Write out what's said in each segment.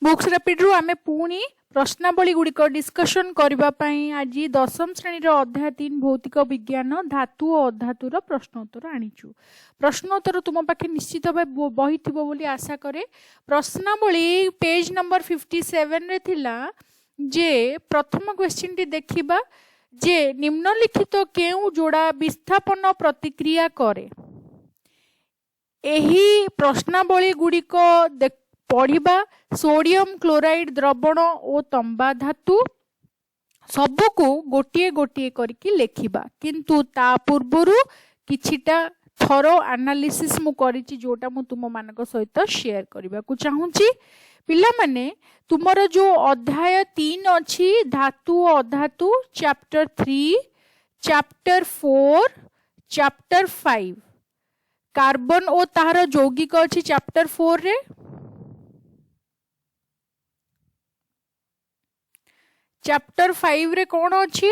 Books rapid रु आमे पुणी प्रश्नावली गुड़िक डिस्कशन करने आज 10वीं श्रेणी अध्याय 3 भौतिक विज्ञान धातु और अधातुर प्रश्नोत्तर आनीचु। प्रश्नोत्तर तुम पाखे निश्चित भाव बही थो बोली आशा करे। प्रश्नावली पेज नंबर 57 रे थिला जे प्रथम क्वेश्चन टी देखिबा जे निम्नलिखित केउ जोड़ा विस्थापन प्रतिक्रिया करे। एही प्रश्नावली गुड़िक पढ़िबा सोडियम क्लोराइड द्रवण और तंबा धातु सबको गोटे गोटे करके लेखिबा, किंतु ता पूर्वरु किछिटा थरो एनालिसिस मु करिछि जोटा मु तुम मानक सहित शेयर करबा को चाहूची। पिला माने तुमरो जो अध्याय 3 अछि धातु और अधातु चैप्टर 3 चैप्टर 4 चैप्टर 5 कार्बन और तार यौगिक अछि चैप्टर 4 रे। चैप्टर 5 रे कौन अच्छी?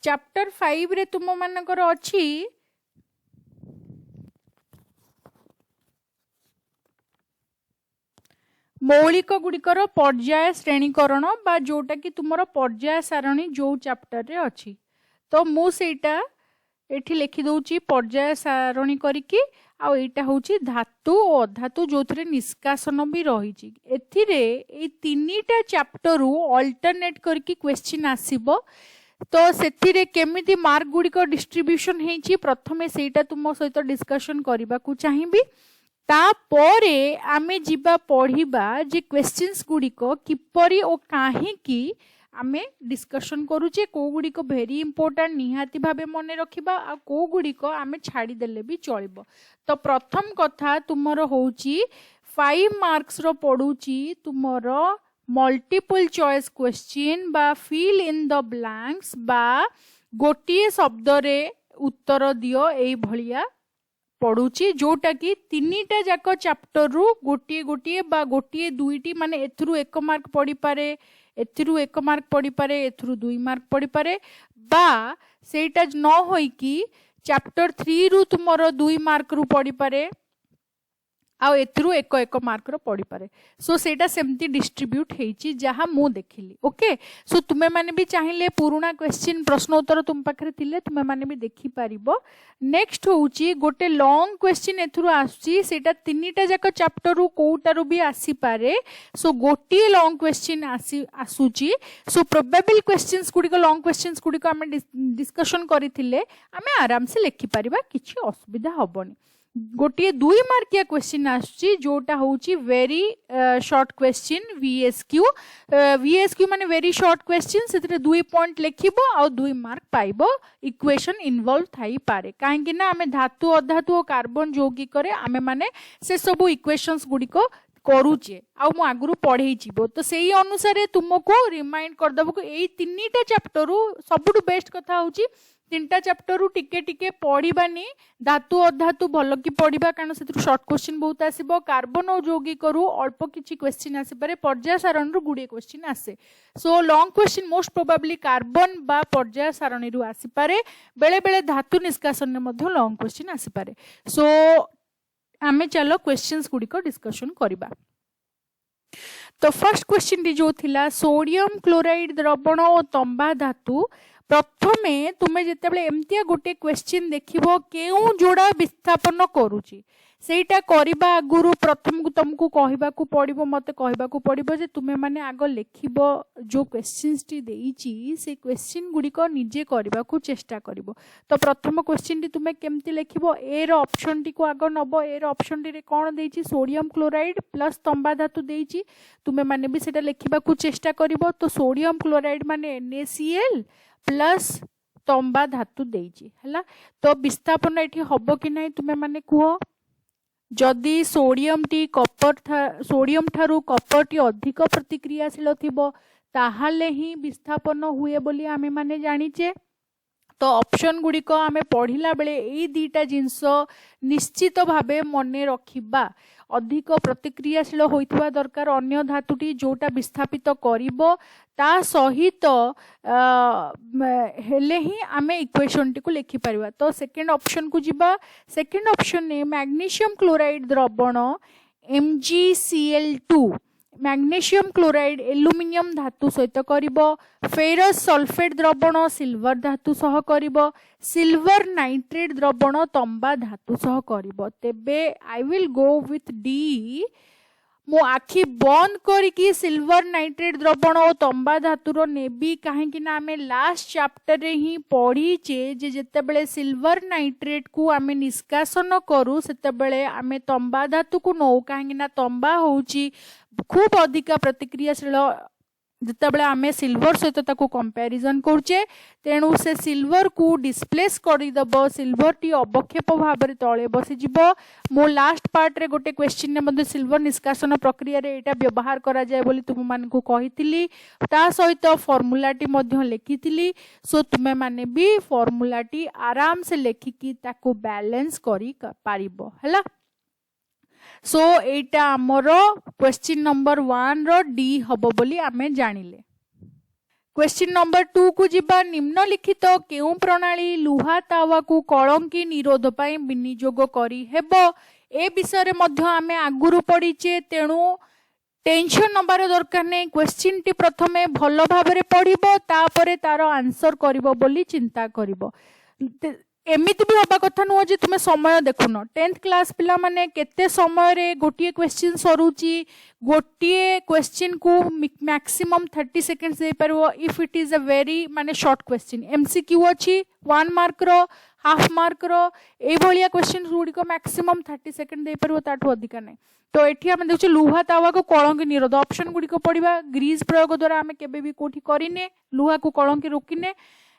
चैप्टर 5 रे तुम मानकर अच्छी मौलिक गुड़िकर पर्याय श्रेणीकरण बा जोटा कि तुमर पर्याय सारणी जो चैप्टर रे अच्छी। तो मु सेटा एठी लिखि दउची पर्याय सारणी करिकी आ एटा होची धातु और अधातु जो थरे निष्कासन भी रही। एथिरे ए तीनीटा चैप्टर रु अल्टरनेट करके क्वेश्चन आसीबो। तो सेथिरे केमिति मार्क गुड़िक डिस्ट्रीब्यूशन हेची प्रथमे सेटा तुम सहित डिस्कशन करबा को चाहिबी। तापरे आमे जिबा पढ़िबा जे क्वेश्चंस गुड़िक किपरि ओ काहेकि आमे डिस्कशन करूचे, को गुड़िक भेरी इंपोर्टेंट निहाती भाबे मने रखिबा आ को गुड़िक आमे छाड़ी देले भी चलिबो। तो प्रथम कथा तुमर होची 5 मार्क्स रो पडुची तुमर मल्टीपल चॉइस क्वेश्चन बा फिल इन द ब्लैंक्स बा गोटिए शब्द रे उत्तर दियो एई भलिया पड़ुची, जोटा कि तीनीटा जाक चैप्टर रु गोटिए गोटिए बा गोटिए दुईटी माने एथरु 1 मार्क पड़ी पारे, एथरु 1 मार्क पड़ी पारे, एथरु 2 मार्क पड़ी पारे, बा सेटा न होई कि चैप्टर 3 रु तुमरो 2 मार्क रु पड़ी पारे आ एथरु 1 मार्क रो पड़ी पारे। सो सेटा सेमती डिस्ट्रीब्यूट हेची जहा मु देखिली। ओके, सो तुमे माने भी चाहिए पुराना क्वेश्चन प्रश्नोत्तर तुम पाखरे थिले तुमे माने भी देखि पारिबो। नेक्स्ट होउची गोटे लॉन्ग क्वेश्चन एथरु आसुची, सेटा तीनीटा जाक चैप्टर रु कोउटारु भी आसी पारे। सो गोटी लॉन्ग क्वेश्चन आसुची। सो प्रोबेबल क्वेश्चंस गुडिको लॉन्ग क्वेश्चंस गुडिको आमे डिस्कशन करिथिले आमे आराम से लेखि पारिबा, किछि असुविधा हबनी। गोटे 2 मार्किया क्वेश्चन आसुची जोटा होउची very short question VSQ। VSQ माने वेरी शॉर्ट क्वेश्चन, सेतरे 2 पॉइंट लेखिबो आ 2 मार्क पाइबो। इक्वेशन इन्वॉल्व थाई पारे काहेकि ना आमे धातु अधातु और कार्बन यौगिक करे आमे माने से सब इक्वेशंस गुडिको करूचे आ मु आगुरु पढ़ेई जीवो। तो सेही अनुसार तुमको रिमाइंड कर दबो एई तीनीटा चैप्टर रु सबुटु बेस्ट कथा होउची 3टा चैप्टर रु टिके टिके पढ़िबानी। धातु अधातु भल कि पढ़िबा कारण सेतु शॉर्ट क्वेश्चन बहुत आसीबो। कार्बन और यौगिक रु अल्प किछि क्वेश्चन आसी पारे, पर्याय सारणी रु गुडे क्वेश्चन आसे। So long question most probably carbon बा पर्याय सारणी रु आसी पारे, बेले बेले धातु निष्कासन ने मध्य लॉन्ग क्वेश्चन आसी पारे। सो आमे चलो क्वेश्चंस गुडिको डिस्कशन करिबा। तो फर्स्ट क्वेश्चन टी जो थिला सोडियम क्लोराइड द्रवण और तंबा धातु प्रथमे तुमे जेतेबेले एमतिया गोटे क्वेश्चन देखिबो केउ जोड़ा विस्थापन करूची सेटा करिबा आगुरु प्रथम को तुमको कहबा को पड़िबो, मते कहबा को पड़िबो जे तुमे माने आगो लेखिबो जो क्वेश्चंस टी देइची से क्वेश्चन गुडी को निजे करबा को चेष्टा करिबो। तो प्रथम क्वेश्चन टी तुमे केमति लेखिबो, ए रो ऑप्शन टी को आगो नबो। ए रो ऑप्शन टी रे कोन देइची सोडियम क्लोराइड प्लस तंबा धातु देइची, तुमे माने भी सेटा लेखिबा को चेष्टा करिबो। तो सोडियम क्लोराइड माने NaCl प्लस तंबा धातु देइची हला। तो विस्थापन एठी हबो कि नै तुमे माने कुहो। जदि सोडियम टी कपर सोडियम ठारू कपर टी अधिक प्रतिक्रियाशील थिबो ताहाले ही विस्थापन हुए बोली आमे माने जानिचे। तो ऑप्शन गुड़िक आमे पढ़िला बेले एई दीटा जिंस निश्चित भावे मने रखिबा। अधिक प्रतिक्रियाशील होइतबा दरकार अन्य धातुटी जोटा विस्थापित करिवो ता सहित हेले ही आमे इक्वेशन टी को लिखि परिबा। तो सेकंड ऑप्शन को जिबा। सेकंड ऑप्शन ने मैग्नीशियम क्लोराइड द्रवण MgCl2 मैग्नेशियम क्लोराइड एल्युमिनियम धातु सहित करिबो, फेरस सल्फेट द्रवण सिल्वर धातु सह करिबो, सिल्वर नाइट्रेट द्रवण तंबा धातु सह करिबो। तेबे I will go with D. मो आखि बंद करिकी सिल्वर नाइट्रेट द्रवण और तंबा धातुर नेबी कहीं ना आमे लास्ट चैप्टर रे ही पढ़ीचे जे जेतेबेले सिल्वर नाइट्रेट को आमे निष्कासन करू सेतेबेले आमे तंबा धातु को नौ कहीं ना तंबा होउची खूब अधिका प्रतिक्रियाशील जितेबाला आमे सिल्वर सहित ताको कंपैरिजन करछे, तेणु से सिल्वर को डिस्प्लेस करदब, सिल्वर टी अवक्षेप भाव में तले बसीज। मो लास्ट पार्ट रे गोटे क्वेश्चन ने मध्य सिल्वर निष्कासन प्रक्रिया रे एटा व्यवहार करा जाय बोली तुम मान को कहितिली, ता सहित फॉर्मूलाटी मध्य लिखितिली। सो तुमे माने भी फॉर्मूलाटी आराम से लेखिकी ताको बैलेंस करी पारिबो हैला। सो एटा आमर क्वेश्चन नंबर 1 रो डी हबो बोली आमे जानिले। क्वेश्चन नंबर 2 को जिबा। निम्नलिखित केउ प्रणाली लुहा तावा को कलंकी निरोध पई विनियोग करी हेबो। ए विषय रे मध्य आमे आगुरु पढिचे, तेणु टेंशन नबार दरकार नै। क्वेश्चन टी प्रथमे भलो भाबरे पढिबो, तापरे तार आंसर करिवो बोली चिंता करिवो। एमिति भी हवा कथा नुह जे तुम समय देखुन। 10th क्लास पिला माने केते समय रे गोटिए क्वेश्चन सरुची, गोटिए क्वेश्चन को मैक्सिमम 30 सेकंड्स दे परबो if it is a very माने शॉर्ट क्वेश्चन। एमसीक्यू अछि 1 मार्क रो, हाफ मार्क रो, ए भलिया क्वेश्चन गुडी को मैक्सिमम 30 सेकंड दे परबो, ताठो अधिक नै। तो एठी हम देखु लुहा तावा को कलंकी निरोध ऑप्शन गुडी को पढिबा। ग्रीस प्रयोग द्वारा हमें केबे भी कोठी करिने, लुहा को कलंकी रोकिने।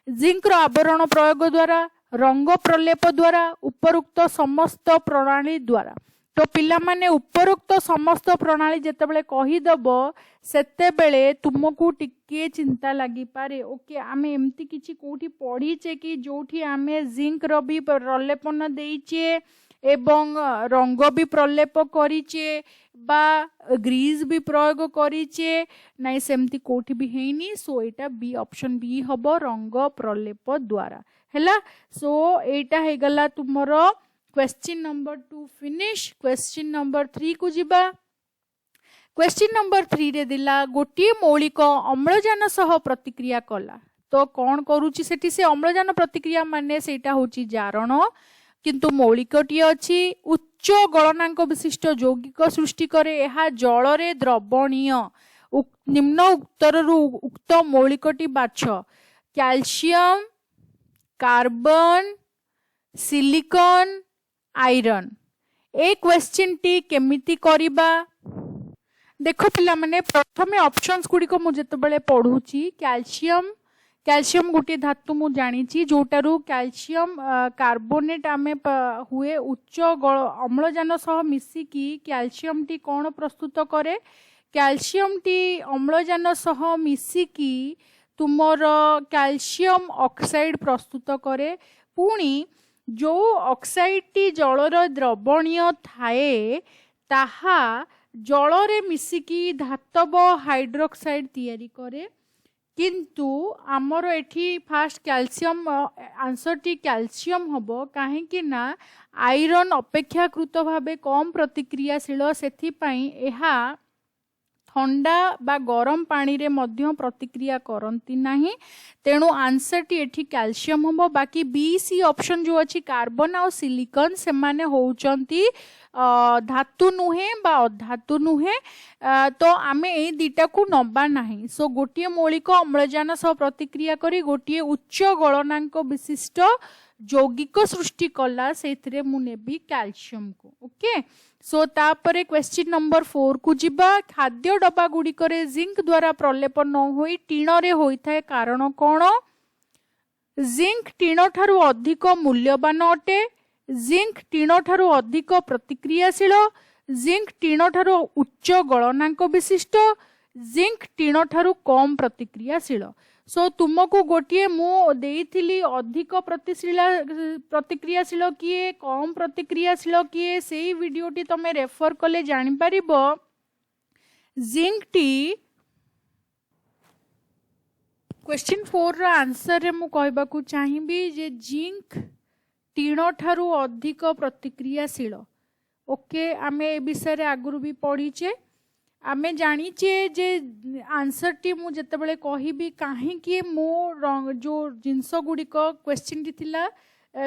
जिंक रो आवरण प्रयोग द्वारा, रंग प्रलेप द्वारा, उपरोक्त समस्त प्रणाली द्वारा। तो पिला माने उपरोक्त समस्त प्रणाली जेतेबेले कहिदब सेतेबेले तुमको टिके चिंता लगी पारे। ओके आमे एमती किछि कोठी पढीचे कि जोठी आमे जिंक रो भी प्रलेपन देइचे एवं रंग भी प्रलेप करिचे बा ग्रीस भी प्रयोग करिचे, नाइ सेमती कोठी भी हेनी। सो एटा बी ऑप्शन बी हबो रंग प्रलेप द्वारा हैला। सो एटा हे गला तुमरो question number 2 finish. Question number 3 को जिबा। क्वेश्चन नंबर 3 रे दिला गोटिए मौलिक अम्लजान सह प्रतिक्रिया कला। तो कौन करूची सेठी से अम्लजान प्रतिक्रिया माने सेटा होची जारण, किंतु मौलिकटी अछि उच्च गलनांक विशिष्ट यौगिक सृष्टि करे। एहा जल रे द्रवणीय। निम्न उत्तररु उक्त मौलिकटी बाछ। Calcium, carbon, silicon, iron. ए क्वेश्चन टी केमिति करिबा देखो पिला माने प्रथमे ऑप्शंस गुडी को मु जेतेबेले पढुची कैल्शियम गोटे धातु मु जानिची जोटारू कैल्शियम कार्बोनेट आमे हुए उच्च अम्लजान सह मिसिकी कैल्शियम टी कौन प्रस्तुत करे। कैल्शियम टी अम्लजान सह मिसिकी तुमर कैल्शियम ऑक्साइड प्रस्तुत करे। पुणी जो ऑक्साइड टी जलर द्रवणीय थाए ताहा जलरे मिसिकी धातव हाइड्रोक्साइड तैयारी करे, किंतु आमर एठी fast calcium answer T calcium हबो काहेकि ना आयरन अपेक्षाकृत भावे कम प्रतिक्रियाशील, सेथि पई एहा ठंडा बा गरम पानी रे मध्य प्रतिक्रिया करंती नाही, तेणु आंसर टी एठी कैल्शियम हबो। बाकी बी सी ऑप्शन जो अछि कार्बन और सिलिकॉन से माने होउचंती धातु नुहे बा अधातु नुहे। तो आमे ए दिटा को नबा नाही। सो गोटिए मौलिक अम्लजान सह प्रतिक्रिया करी गोटिए उच्च गलनांक विशिष्ट यौगिक सृष्टि कला, सेथिरे मु नेबी कैल्शियम को। ओके सो तापरे क्वेश्चन नंबर 4 को जिबा। खाद्य डब्बा गुडी करे जिंक द्वारा प्रलेप न होई टीण रे होइथाय कारण कोन। जिंक टीण ठारू अधिक मूल्यवान अटे, जिंक टीण ठारू अधिक प्रतिक्रियाशील, जिंक टीण ठारू उच्च गलनांक विशिष्ट, जिंक टीण ठारू कम प्रतिक्रियाशील। सो तुमको गोटे मु देइथिली अधिक प्रतिक्रियाशील किए कम प्रतिक्रियाशील किए, सेही वीडियोटी तमे रेफर कले जानि परिबो। जिंक टी क्वेश्चन 4 रा आंसर रे मु कहबा को चाहिबी जे जिंक टीण ठारू अधिक प्रतिक्रियाशील। ओके आमे ए विषय रे आगुरु भी पढीचे। आमे जानीचे जे आंसर टी मु जेतेबेले कहिबी काहे मो जो जिनस गुड़िक क्वेश्चन टी थिला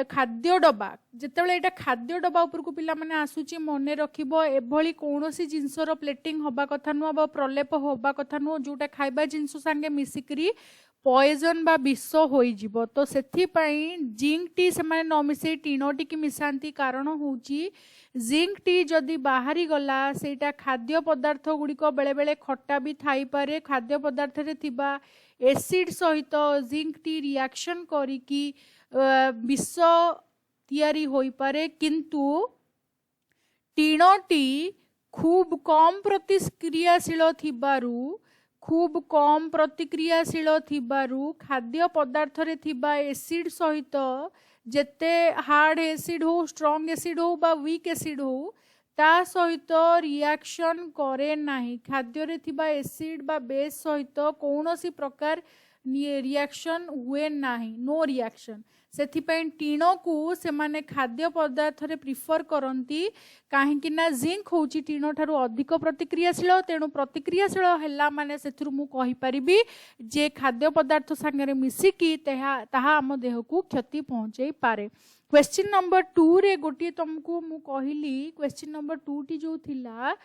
खाद्य डब्बा जेतेबेले एटा खाद्य डब्बा ऊपर को पिला माने आसुची मने रखिबो एभली कोनोसी जिनसर प्लेटिंग होबा कथा नुआ बा प्रलेप होबा कथा नुआ जोटा खाइबा जिनस संगे मिसिकरी पॉइजन बा विष होई जिवो। तो सेथि पई जिंक टी से माने न मिसे टीनो टी की मिसांती कारण होउची जिंक टी जदि बाहरी गला सेटा खाद्य पदार्थ गुड़िक बेले बेले खट्टा भी थाई पारे खाद्य पदार्थ रे थिबा एसिड सहित जिंक टी रिएक्शन करिकी विष तैयारी होई पारे किंतु टीनो टी खूब कम प्रतिक्रियाशील थिबारु खूब कम प्रतिक्रियाशील थिबारु खाद्य पदार्थ रे थिबा एसिड सहित जेते हार्ड एसिड हो स्ट्रॉन्ग एसिड हो बा वीक एसिड हो ता सहित रिएक्शन करे नाही खाद्य रे थिबा एसिड बा बेस सहित कौनसी प्रकार रिएक्शन हुए नाही नो रिएक्शन। सेथिपाई टीनो को से माने खाद्य पदार्थ रे प्रिफर करंती काहेकि ना जिंक होची टीनो ठारू अधिक प्रतिक्रियाशील तेणु प्रतिक्रियाशील हैला माने सेथुरु मु कहि परिबी जे खाद्य पदार्थ संगे मिसिकी ताहा आम देह को क्षति पहुंचाई पारे। क्वेश्चन नंबर 2 रे गोटी तुमको मु कहिली क्वेश्चन नंबर 2 टी जो थिला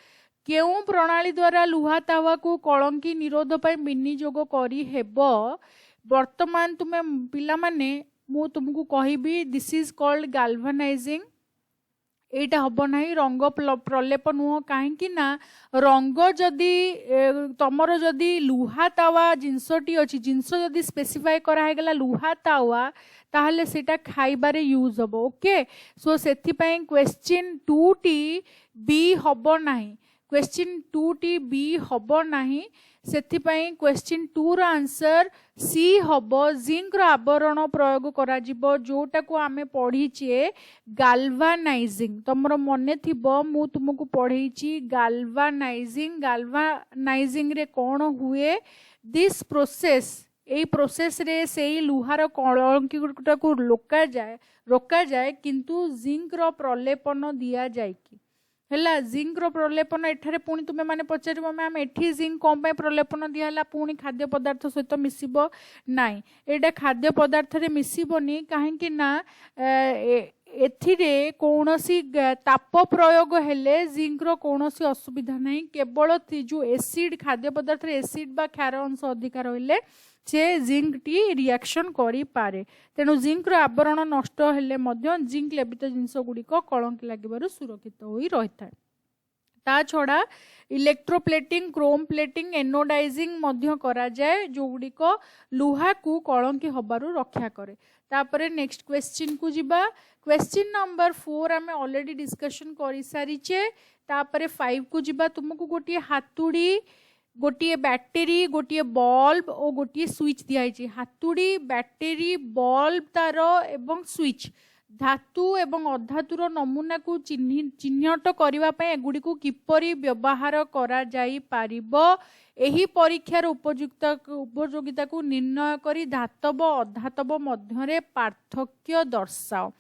केउ प्रणाली द्वारा लुहा तावा को कलंकी निरोध पय विनियोग करी हेबो वर्तमान तुमे पिला माने मु तुमको कहिबी दिस इज कॉल्ड गाल्वानाइजिंग एटा हबो नाही रंग प्रलेप नुह काहेकि ना रंग जदि तमर जदि लुहा तावा जिनसटी अछि जिनस जदि स्पेसिफाई करा हे गला लुहा तावा ताहले सेटा खाइबारे यूज हबो। ओके सो सेथि पई क्वेश्चन 2 टी बी हबो नाही क्वेश्चन 2 टी बी हबो नाही सेथिपाई क्वेश्चन 2 रो आंसर सी हबो जिंक रो आवरण प्रयोग करा जिवो जोटा को आमे पढीचे गाल्वानाइजिंग तमरो मने थिबो मु तुमको पढीची गाल्वानाइजिंग रे कोन हुए दिस प्रोसेस एई प्रोसेस रे सेई लुहार कलंकी गुटा को रोका जाए किंतु जिंक रो प्रलेपन दिया जाय कि हैला जिंक रो प्रलेपन एठारे पुणी तुमे माने पचारिबो मैम एठी जिंक कोन पय प्रलेपन दियाला पुणी खाद्य पदार्थ सहित मिसिबो नाइ एटा खाद्य पदार्थ रे मिसिबोनी काहेकि ना एथिरे कौनसी ताप प्रयोग हेले जिंक रो कौनसी असुविधा नहीं केवल जो एसिड खाद्य पदार्थ रे एसिड बा क्षार अंश अधिक रहिले से जिंक टी रिएक्शन करि पारे तेणु जिंक रो आवरण नष्ट हेले मध्य जिंक लेपित जिनस गुड़िक कलंकी लागिबारु सुरक्षित होई रहिथा। ता छड़ा इलेक्ट्रोप्लेटिंग क्रोम प्लेटिंग एनोडाइजिंग मध्य करा जाए जो गुड़िक लुहा को कलंकी हबारु रक्षा करे। तापरे नेक्स्ट क्वेश्चन को जिबा क्वेश्चन नंबर 4 आमे ऑलरेडी डिस्कशन करि सारिचे। तापरे 5 को जिबा तुमको गोटी हातुड़ी गोटे बैटेरी गोटे बल्ब और गोटे स्विच दिखाई हातुड़ी बैटेरी बल्ब तार एवं स्विच धातु एवं अधातुर नमूना को चिन्हट करने एगुड़ी को किपरि व्यवहार करा जाई पारिबो एही परीक्षार उपयोगिता को निर्णय करी धातव अधातव मध्य पार्थक्य दर्शाओ।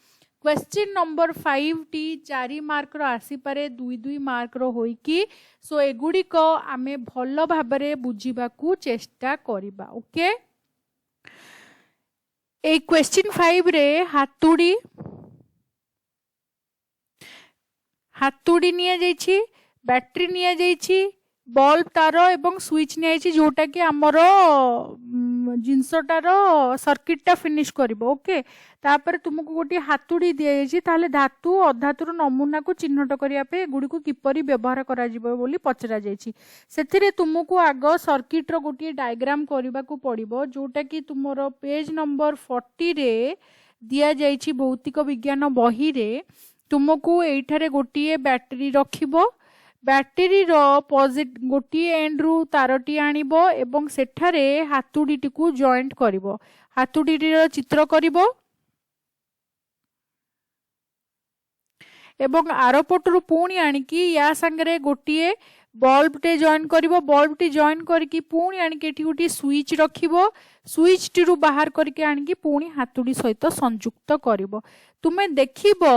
क्वेश्चन नंबर 5 टी 4 मार्क रो आसी पारे 2 मार्क रो होई कि सो एगुड़ी को आमे भल भाबरे बुझीबा को चेष्टा करिबा। ओके ए क्वेश्चन 5 रे हातुड़ी निया जाइछि बैटरी निया जाइछि बल्ब तार एवं स्विच निया जोटा कि आमर जिनसटार सर्किटा फिनिश करिबो। ओके तापर तुमको गोटे हातुड़ी दिया ताहले धातु अधातुर नमूना को चिन्हट करने गुड़ी को किपरि व्यवहार करा जिवो बोली पचरा जाइछि सेथिरे तुमको आग सर्किट रो गोटे डायग्राम करबा को पड़िबो जोटा कि तुमरो पेज नंबर 40 रे दिया जाइछि भौतिक विज्ञान बही रे तुमको एठारे गोटे बैटरी रखिबो बैटेरी रो गोटे एंड रु तारटी आनिबो एवं सेठारे हातुड़ी को जॉइंट करिबो हातुड़ी रो चित्र करिबो एवं आरपटरू पुणी आनिकी या संगे गोटे बल्ब टे जॉइन करिबो बल्ब टी जॉइन करके पुणी आनिकी एठी गोटे स्विच रखिबो स्विच टी रु बाहर करके आनिकी पुणी हातुड़ी सहित संयुक्त करिबो। तुमे देखिबो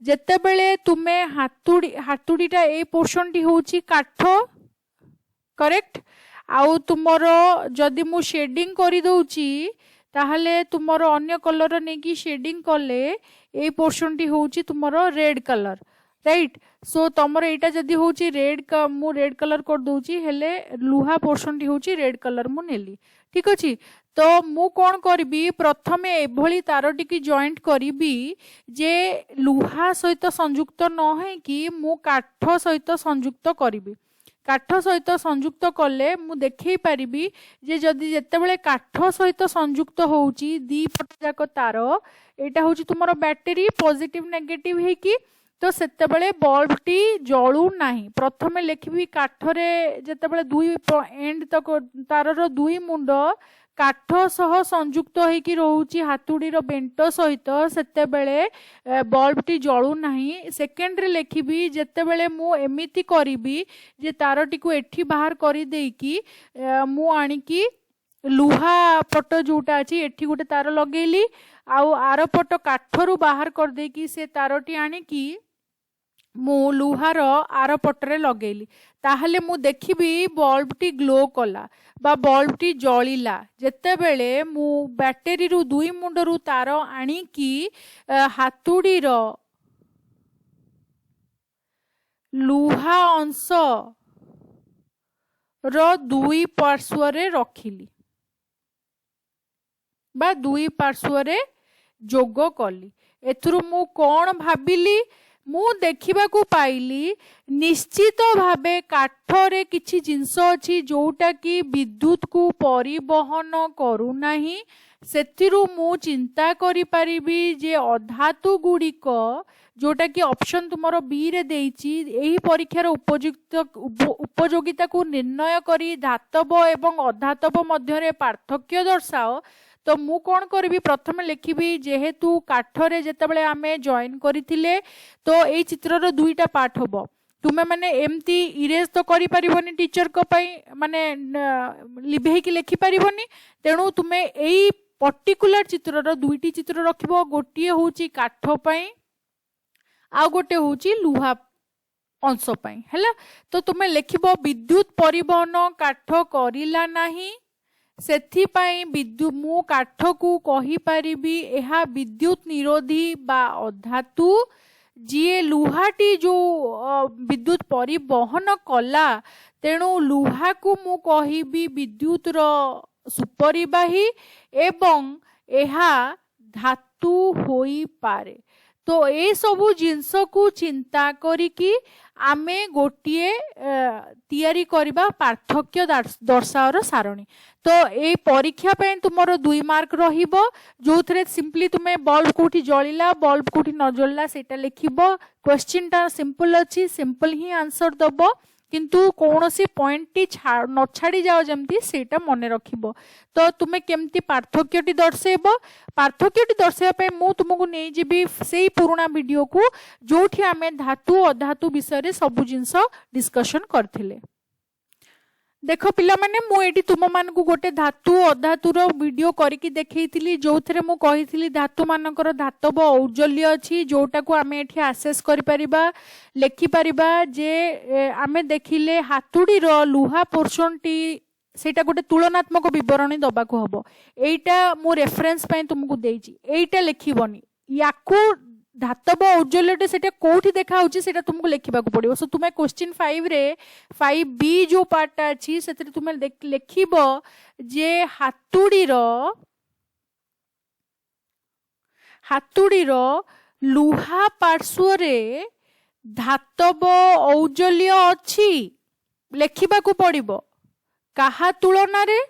जेतेबेले तुमे हातुड़ीटा ए पोर्शन टी होउची काठ करेक्ट। आउ तुमर जदि मु शेडिंग कर दउची ताहले तुमर अन्य कलर नहीं कि शेडिंग कले ए पोर्शन टी होची तुमर रेड कलर राइट। सो तुमर एटा जदि होची रेड का मु रेड कलर कर दउची हेले लुहा पोर्शन टी होची रेड कलर मु नेली ठीक अछि। तो मु कौन करी प्रथमे एभली तारटी की जॉइंट करी जे लुहा सहित संयुक्त न है कि मु काठ सहित संयुक्त करी काठ सहित संयुक्त कले मु देखई पारिबी जे जदि जेतेबेले काठ सहित संयुक्त होउची दी पट जाक तार एटा होउची तुमरो बैटरी पॉजिटिव नेगेटिव है कि तो सेतेबेले बल्ब टी जळू नाही। प्रथमे लिखबी काठरे जेतेबेले दुई एंड तक तारर दुई मुंड काठ सह संयुक्त होइकी रोची हातुड़ीर बेंट सहित सेतेबेले बल्ब टी जळू नाही। सेकेंड रे लिखबी जेतेबेले मु एमिति करिबी जे तारटी को एठी बाहर करी देकी मु आनिकी लुहा पट जोटा अछि एठी गोटे तार लगेली आउ आर पट काठरू बाहर कर देकी से तारटी आनिकी मु लुहार आर पटरे लगेली ताहले मु देखिबी बल्ब टी ग्लो कला बा बल्ब टी जळिला जेतेबेले मु बैटरी रु दुई मुंडरू तार आनिकी हातुड़ीर लुहा अंश रो दुई पार्श्वरे रखिली बा दुई पार्श्वरे जोग कली। एथुरु मु कौन भाबिली मु देखिबाकू पाइली निश्चित भावे काठरे किछि जिंस अछि जोटा कि विद्युत को परिवहन करू नाही। सेथिरु मु चिंता करि परिबी जे अधातु गुड़िक जोटा कि ऑप्शन तुमरो बी रे देइची एही परीक्षार उपयोगिता को निर्णय करी धातव एवं अधातव मध्य पार्थक्य दर्शाओ। तो मु कौन करी प्रथम लिखी जेहेतु काठरे जितेबाला आमे जॉइन करथिले तो ये चित्रर दुईटा पार्ट हम तुमे माने एमती इरेज तो करि परिबनी टीचर को पई माने लिभेई कि लिखि परिबनी तेणु तुमे एई पर्टिकुलर चित्रर दुईटी चित्र रखिबो गोटिए होची काठ पई आ गोटे होची लुहा अंश पई हैला। तो तुमे लिखिबो विद्युत परिवहन काठ करिला नाही सेथिपाई विद्युत मु काठ को कही पारिबी एहा विद्युत निरोधी बा अधातु जी लुहाटी जो विद्युत परिवहन कला तेणु लुहा को मु कहिबी विद्युत रो सुपरिवाही एवं एहा धातु होई पारे। तो ए सबु जिंस को चिंता करिकी आमे गोटिए तैयारी करिबा पार्थक्य दर्शावर सारणी। तो ए परीक्षा पे तुमरो 2 मार्क रहिबो जो थरे सिंपली तुमे बल्ब कोठी जळिला बल्ब कोठी न जळिला सेटा लिखिबो। क्वेश्चन टा सिंपल अछि सिंपल ही आंसर दबो किंतु कौनसी पॉइंट टी न छाड़ी जाओ जमती सेटा मने रखिबो। तो तुमे केमती पार्थक्यटी दर्शेबो पार्थक्यटी दर्शेबा पे मु तुमको नै जिबी सेही पुराना वीडियो को जोठी आमे धातु अधातु विषय रे सब जिंस डिस्कशन करथिले। देखो पिला माने मु एटी तुम मान को गोटे धातु अधातुर वीडियो करिकी देखैथिली जो थरे मु कहिथिली धातु मानकर धातव औज्जल्य अछि जोटा को आमे एठी आसेस करि परिबा लेखि परिबा जे आमे देखिले हातुडी रो लुहा पोर्शन टी सेटा गोटे तुलनात्मक विवरणी दबा को हबो। एटा मु रेफरेंस पय तुमको देइची एटा लिखिबनी याकू धातव औज्जल्यटे सेटा कोठी देखा होची सेटा तुमको लिखिबा को पड़िबो। सो तुमे क्वेश्चन 5 रे 5b जो पार्ट अछि सेतरे तुमे लिखिबो जे हातुडी रो लुहा पार्श्व रे धातव औज्जल्य अछि लिखिबा को पड़िबो काहा तुलना रे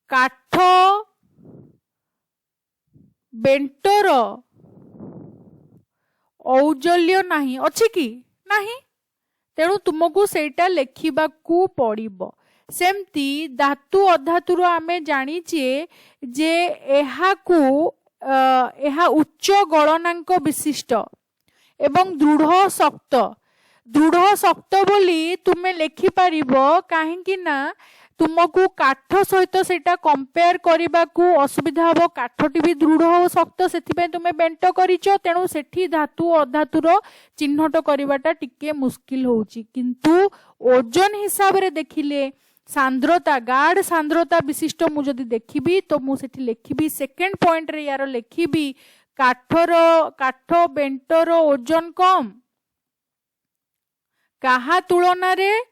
काठ बेंटर औज्जल्य नाही अछि कि नाही तेणु तुमको सेटा लिखिबा को पड़िबो। सेमती धातु अधातुर आमे जानिचे जे एहा उच्च गलनांक विशिष्ट एवं दृढ़ शक्त बोली तुमे लिखि पारिबो काहेकि ना तुमको काठ सहित सेटा कंपेयर करबा को असुविधा हबो काठटी भी दृढ़ हो शक्त सेथिपे तुमे बेंट करिचो तेणु सेठी धातु अधातुर चिन्हट करबाटा टिके मुश्किल होउची किंतु ओजन हिसाब रे देखिले सांद्रता गाढ़ सांद्रता विशिष्ट मु जदि देखिबी तो मु सेठी लेखिबी सेकंड पॉइंट रे यार लेखिबी काठ बेंटर ओजन कम काहा तुलना रे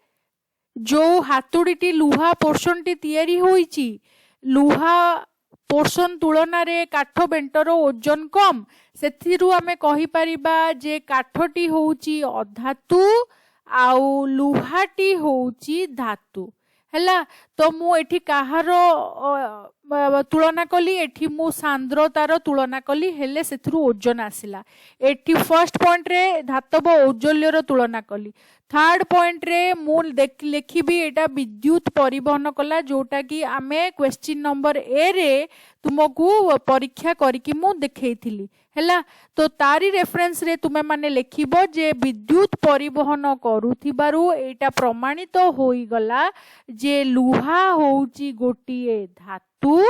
जो हातुड़ी लुहा पोर्शन टी तैयारी होईची लुहा पोर्शन तुलना रे काठ बेंटर ओजन कम सेथिरु आमे कहि परिबा जे काठटी होउची अधातु आउ लुहाटी होउची धातु हैला। तो मु एठी काहार तुलना कली एठी मु सांद्रतार तुलना कली हेले सेथिरु ओजन आसिला एठी फर्स्ट पॉइंट रे धातव औज्जल्यर तुलना कली थर्ड पॉइंट रे मु लेखिबी एटा विद्युत परिवहन कला जोटा कि आमे क्वेश्चन नंबर ए रे तुमको परीक्षा करिकि मु देखैथिली हैला। तो तारी रेफरेंस रे तुमे माने लेखिबो जे विद्युत परिवहन करूथिबारु एटा प्रमाणित होई गला जे लुहा होउची गोटिए धातु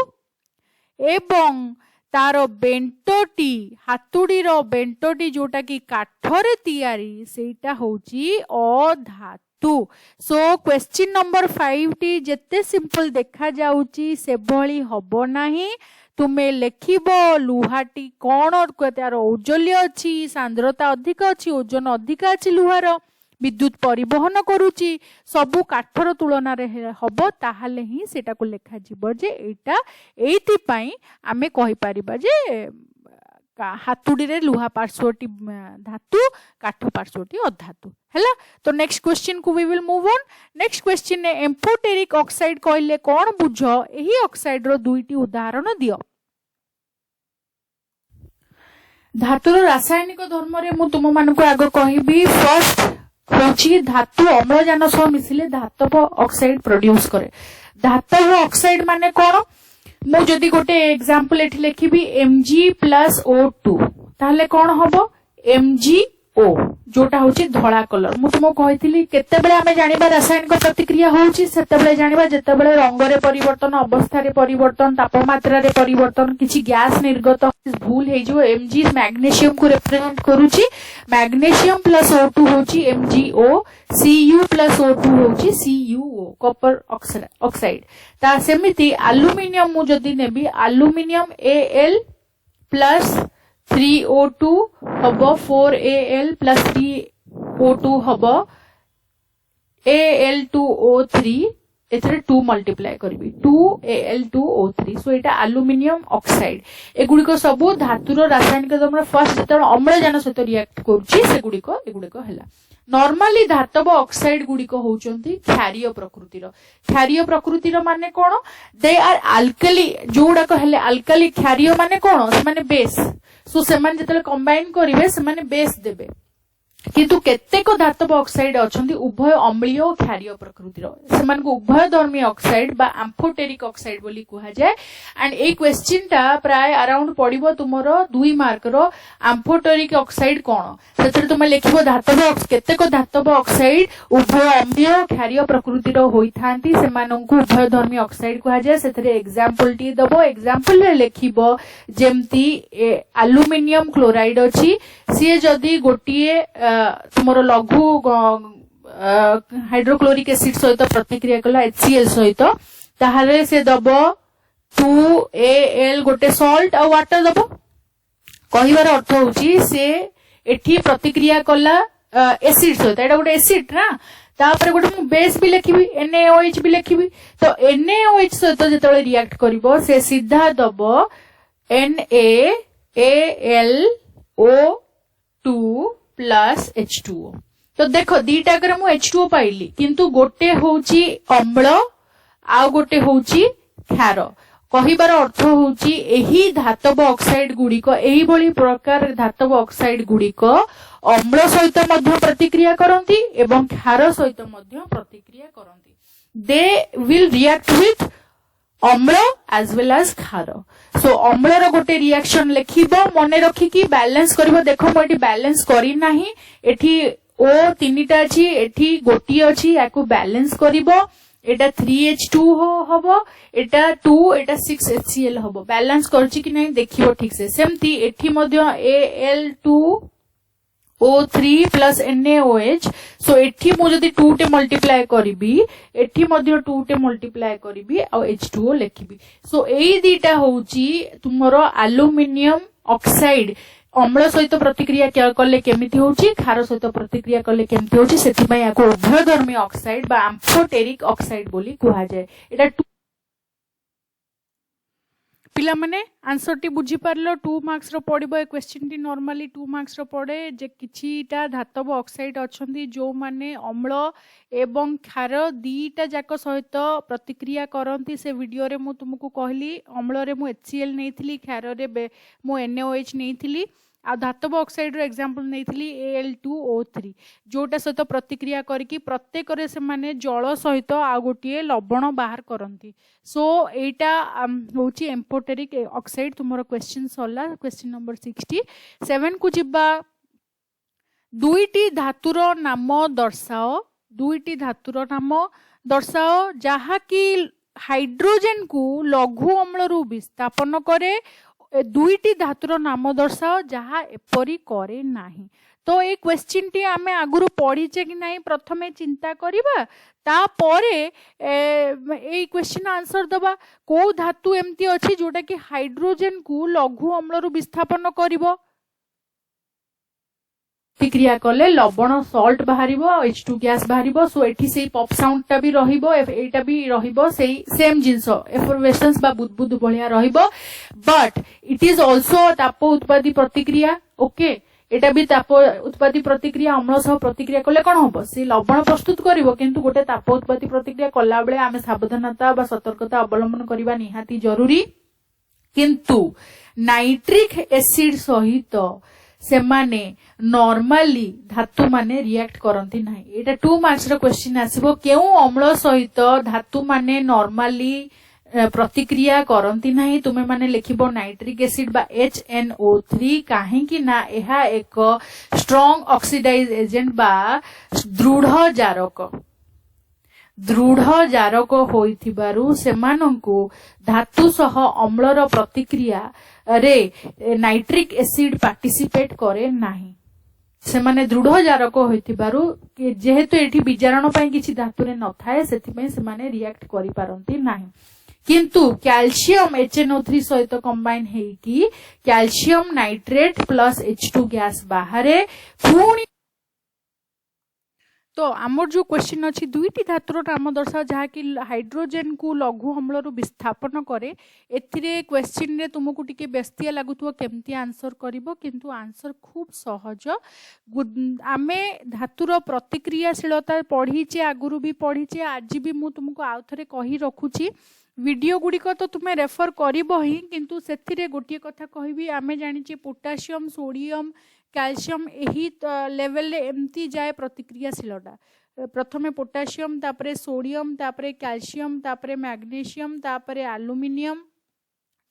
एवं तार बेंटटी हातुड़ीर बेंटटी जोटा कि काठरे तैयारी सेटा होउची अधातु। सो क्वेश्चन नंबर 5 टी जेते सिंपल देखा जाउची से भली हबो नाही तुमे लेखिबो लुहाटी कोन तार औज्जल्य अछि सांद्रता अधिक अछि ओजन अधिक अछि लुहार विद्युत परिवहन करूची सबु काठर तुलना रे हबो ताहाले ही सेटा को लेखा जिवो जे एटा एथि पई आमे कहि परिबा जे हातुड़ी रे लुहा पार्श्वटी धातु काठ पार्श्वटी अधातु हैला। तो नेक्स्ट क्वेश्चन को we will move on. Next question ने एम्फोटेरिक ऑक्साइड कहले कोन बुझो एही ऑक्साइड रो दुईटी उदाहरण दियो। धातुर रासायनिक धर्म रे मु तुम मान को आगो कहिबी फर्स्ट होची धातु अम्लजान सह मिसिले धातव ऑक्साइड प्रोड्यूस करे। धातव ऑक्साइड माने कोन मु जदि गोटे एग्जांपल एठी लिखिबी Mg+O2 ताले कोन हबो MgO जोटा होची धळा कलर मु तुमको कहितली केते बेले हमें जानिबा रासायनिक प्रतिक्रिया होची सेते बेले जानिबा जेते बेले रंग रे परिवर्तन अवस्था रे परिवर्तन तापमात्रा रे परिवर्तन किछि गैस निर्गत भूल हे जो Mg मैग्नीशियम को रिप्रेजेंट करूची मैग्नीशियम प्लस O2 होची MgO Cu प्लस O2 होची CuO कॉपर ऑक्साइड ता सेमिति एल्युमिनियम मु जदी नेबी एल्युमिनियम Al प्लस 3O2 हबो 4Al प्लस 3O2 हबो Al2O3 एथरे 2 मल्टीप्लाई करबी 2Al2O3 सो एटा एल्युमिनियम ऑक्साइड एगुडी को सब धातुर रासायनिक धर्म फर्स्ट जत अम्लजान सहित रिएक्ट करूची सेगुडी को हला। नॉर्मली धातव ऑक्साइड गुडी को होउचंती क्षारीय प्रकृतिर माने कोन दे आर अल्कली जोडा को हेले अल्कली क्षारीय माने कोन से माने बेस सो से माने जतले कंबाइन करिवे से माने बेस देबे किंतु केतेक धातव ऑक्साइड अछंती उभय अम्लीय और क्षारीय प्रकृतिर से मान को उभय धर्मी ऑक्साइड बा एम्फोटेरिक ऑक्साइड बोली कहा जाए। एंड ए क्वेश्चन टा प्राय अराउंड पड़िबो तुमरो 2 मार्क रो एम्फोटेरिक ऑक्साइड कोन सेतरे तुम लिखिबो धातव केतेक धातव ऑक्साइड उभय अम्लीय और क्षारीय प्रकृतिर होइथांती से माननकु उभय धर्मी ऑक्साइड कहा जाए। सेतरे एग्जांपल टी दबो एग्जांपल रे लिखिबो जेमती एल्युमिनियम क्लोराइड अछि सी जदी गोटिए तुमरो लघु हाइड्रोक्लोरिक एसिड सहित प्रतिक्रिया कला HCl सहित ताहाले से दबो 2Al गोटे सॉल्ट और वाटर दबो कहिबार अर्थ होची से एठी प्रतिक्रिया कला एसिड सहित एटा गोटे एसिड ना तापर गोटे बेस भी लिखिबी NaOH भी लिखिबी तो NaOH सहित जेतले रिएक्ट करिवो से सीधा दबो NaAlO2 प्लस H2O तो देखो दीटा कर मु H2O पाइली किंतु गोटे होउची अम्ल आ गोटे होउची क्षार कहिबार अर्थ होउची एही धातव ऑक्साइड गुडी को एही भली प्रकार धातव ऑक्साइड गुडी को अम्ल सहित मध्य प्रतिक्रिया करंती एवं क्षार सहित मध्य प्रतिक्रिया करंती दे विल रिएक्ट विथ अम्ल एज वेल एज क्षार। सो अम्लर गोटे रिएक्शन लिखिबो मने रखी कि बैलेंस करिवो देखो म एठी बैलेंस करी नाही एठी O तीनिटा अछि एठी गोटी अछि याकू बैलेंस करिवो एटा 3H2 हबो, एटा 2, एटा 6HCl हबो। बैलेंस करछि कि नहीं देखिबो ठीक से। सेमती एठी मध्य Al2O3 प्लस NaOH, सो एठी मु जदी 2 टे मल्टीप्लाई करिबी, एठी मध्य 2 टे मल्टीप्लाई करिबी आ H2O लिखिबी। सो एई दीटा होउची तुमरो एल्युमिनियम ऑक्साइड अम्ल सहित प्रतिक्रिया कले केमिति होउची, क्षार सहित प्रतिक्रिया कले केमिति होउची, सेति पय याको उभयधर्मी ऑक्साइड बा एम्फोटेरिक ऑक्साइड बोली कुहा जाय। एटा पिला माने आंसर टी बुझी पारलो। 2 मार्क्स रो पड़िबो। ए क्वेश्चन टी नॉर्मली 2 मार्क्स रो पड़े जे किछिटा धातव ऑक्साइड अछंती जो माने अम्ल एवं क्षार दीटा जाक सहित प्रतिक्रिया करंती। से वीडियो रे मु तुमको कहली अम्ल रे मु HCl नेइथिली, क्षार रे मु NaOH नेइथिली, आ धातव ऑक्साइड रो एग्जांपल नेइथिली Al2O3 जोटा सहित प्रतिक्रिया करके प्रत्येक रे से माने जल सहित आ गोटिए लवण बाहर करंती। सो एटा होची एम्फोटेरिक ऑक्साइड। तुमरो क्वेश्चन सरला। क्वेश्चन नंबर 67 को जिबा। दुईटी धातुर नाम दर्शाओ, दुईटी धातुर नाम दर्शाओ जहा कि हाइड्रोजन को लघु अम्ल रु विस्थापन करे। दुईटी धातुर नाम दर्शाओ जहा एपरी करे नाही। तो ये क्वेश्चन टी आमे आगुरु पढ़ीचे कि नहीं प्रथमे चिंता करिबा, तापरे ए क्वेश्चन आंसर दबा। को धातु एमती अछि जोटा कि हाइड्रोजन को लघु अम्ल रु विस्थापन करिवो, प्रतिक्रिया कले लवण सॉल्ट बाहरिबो, H2 गैस बाहरिबो। सो एठी सेही पॉप साउंड टा भी रहिबो, एटा भी रहिबो, सेही सेम जिंस एफरवेसेंस बा बुदबुद भलिया रहिबो। बट इट इज आल्सो ताप उत्पादी प्रतिक्रिया। ओके, एटा भी ताप उत्पादी प्रतिक्रिया। अम्ल सह प्रतिक्रिया कले कोन होबो, से लवण प्रस्तुत करिवो, किंतु गोटे ताप उत्पादी प्रतिक्रिया कला बेले आमे सावधानता बा सतर्कता अवलंबन करिबा निहाती जरूरी। किंतु नाइट्रिक एसिड सहित से माने नॉर्मली धातु माने रिएक्ट करंती नाही। एटा 2 मार्क्स रो क्वेश्चन आसीबो। केउ अम्ल सहित धातु माने नॉर्मली प्रतिक्रिया करंती नाही। तुमे माने लिखिबो नाइट्रिक एसिड बा HNO3, काहे कि ना एहा एक स्ट्रांग ऑक्सीडाइज एजेंट बा दृढ़ जारक, दृढ़ जारक होइथिबारु सेमानंकु धातु सह अम्लर प्रतिक्रिया रे नाइट्रिक एसिड पार्टिसिपेट करे नाही। से माने दृढ़ जारक होइथिबारु जेहेतु एठी विजारण पय किछि धातु रे न थाए, सेथि पय से माने रिएक्ट करि पारंती नाही। किंतु कैल्शियम HNO3 सहित कंबाइन हेकी calcium nitrate plus H2 gas बाहरे पुणी। तो आमर जो क्वेश्चन अच्छी दुईटी धातुर नाम दर्शाओ जहा कि हाइड्रोजन को लघु अम्ल रु विस्थापन करे। एथिरे क्वेश्चन रे तुमको टिके बेस्तिया लागुथुव केमती आंसर करिवो, किंतु आंसर खूब सहज। आमे धातुर प्रतिक्रियाशीलता पढ़ीचे, आगुरु भी पढ़ीचे, आज भी मु तुमको आउ थरे कहि रखुची। वीडियो गुड़िक तो तुम्हें रेफर करिवो ही, किंतु सेथिरे गोटिए कथा कहबी, आमे जानिचे पोटासियम सोडियम कैल्शियम यही लेवल एमती जाए प्रतिक्रियाशीलता। प्रथमे पोटासियम, तापरे सोडियम, तापरे कैल्शियम, तापरे मैग्नीशियम, तापरे एल्युमिनियम,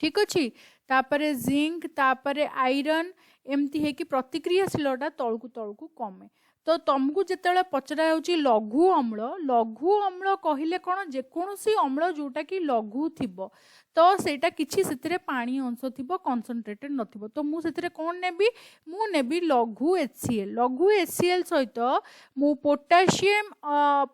ठीक अच्छी, तापरे जिंक, तापरे आयरन, एमती है कि प्रतिक्रियाशीलता तलकू तलकू कमे। तो तुमको जिते पचरा होची लघु अम्ल, लघु अम्ल कहले कौन, जेकोसी अम्ल जोटा कि लघु थिबो, तो सेटा किछि सेतिरे पानी अंश थिबो, कंसंट्रेटेड नथिबो। तो मु सेतिरे कोन नेबी, मु नेबी लघु HCl। लघु HCl सहित मु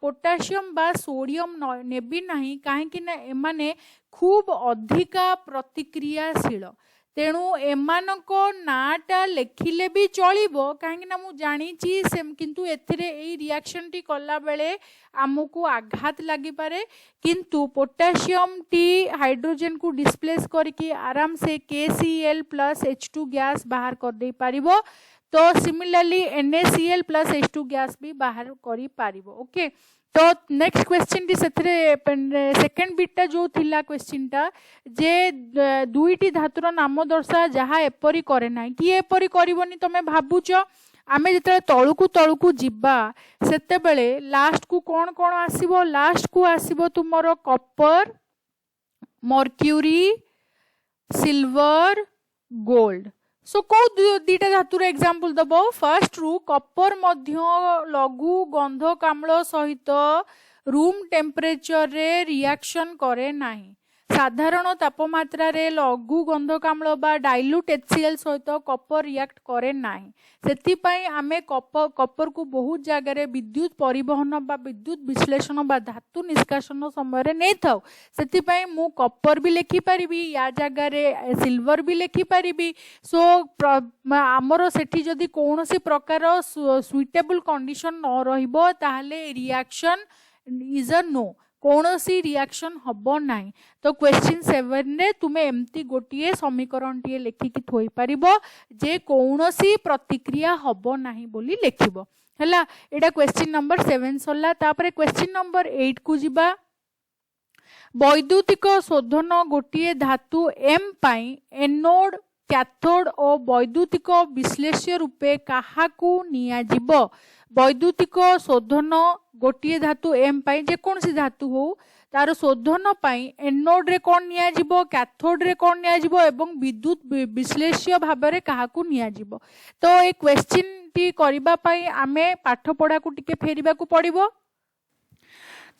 पोटासियम बा सोडियम नेबी नाही, काहेकि ना एमाने खूब अधिका प्रतिक्रियाशील। तेणु एमानको नाटा लेखिले भी चलिबो, काहेकि ना मु जानिची सेम, किंतु एथिरे एई रिएक्शन टी कला बेले आमको आघात लागि पारे। किंतु पोटासियम टी हाइड्रोजन को डिस्प्लेस करके आराम से KCl प्लस H2 गैस बाहर कर दे पारिबो। तो similarly NaCl plus H2 gas भी बाहर करी पारिबो। ओके, तो next question T second beta जो थिला क्वेश्चन टा जे दुईटी धातुर नाम दर्शा जहा एपरी करे ना, कि एपरी करबनी तमे भाबुच। आमे जिते तळुकू तळुकू जिबा सेते बेले लास्ट को कौन कौन आसीबो, लास्ट को आसीबो तुमरो कॉपर, मर्क्यूरी, सिल्वर, गोल्ड। सो को दीटा धातुर एग्जांपल दबो। फर्स्ट रु कॉपर मध्य लघु गंधक अम्ल सहित रूम टेम्परेचर रे रिएक्शन करे नाही। साधारण तापमात्रा रे लघु गंधकाम्ल बा डाइल्यूट HCl सहित कपर रिएक्ट करे नाही। सेथिपाई आमे कपर को बहुत जगह विद्युत परिवहन बा विद्युत विश्लेषण बा धातु निष्कासन समय नहीं थाउ। सेथिपाई मु कपर भी लिखि पारिबी या जगह रे सिल्वर भी लिखि पारिबी। सो आमर सेठी जदि कोनोसी प्रकार सुइटेबल कंडीशन न रहिबो ताहले रिएक्शन इज अ नो, कौनसी रिएक्शन हबो नाही। तो क्वेश्चन 7 रे तुमे एमती गोटिए समीकरण टिए लेखिकी थोई परिबो जे कौनसी प्रतिक्रिया हबो नाही बोली लेखिबो हैला। एटा क्वेश्चन नंबर 7 सरला। तापरे क्वेश्चन नंबर 8 को जिबा। वैद्युतिक शोधन गोटिए धातु एम पाई एनोड कैथोड और वैद्युतिक विश्लेष्य रूपे काहाकू निया जिवो। वैद्युतिक शोधन गोटिए धातु एम पाई जे कौन सी धातु हो तार शोधन पाई एनोड रे कौन निया जिवो, कैथोड रे कौन निया जिवो एवं विद्युत विश्लेष्य भाव रे काहाकू निया जिवो। तो ए क्वेश्चन टी करिबा पाई आमे पाठ पढ़ा को टिके फेरिबा को पड़िबो।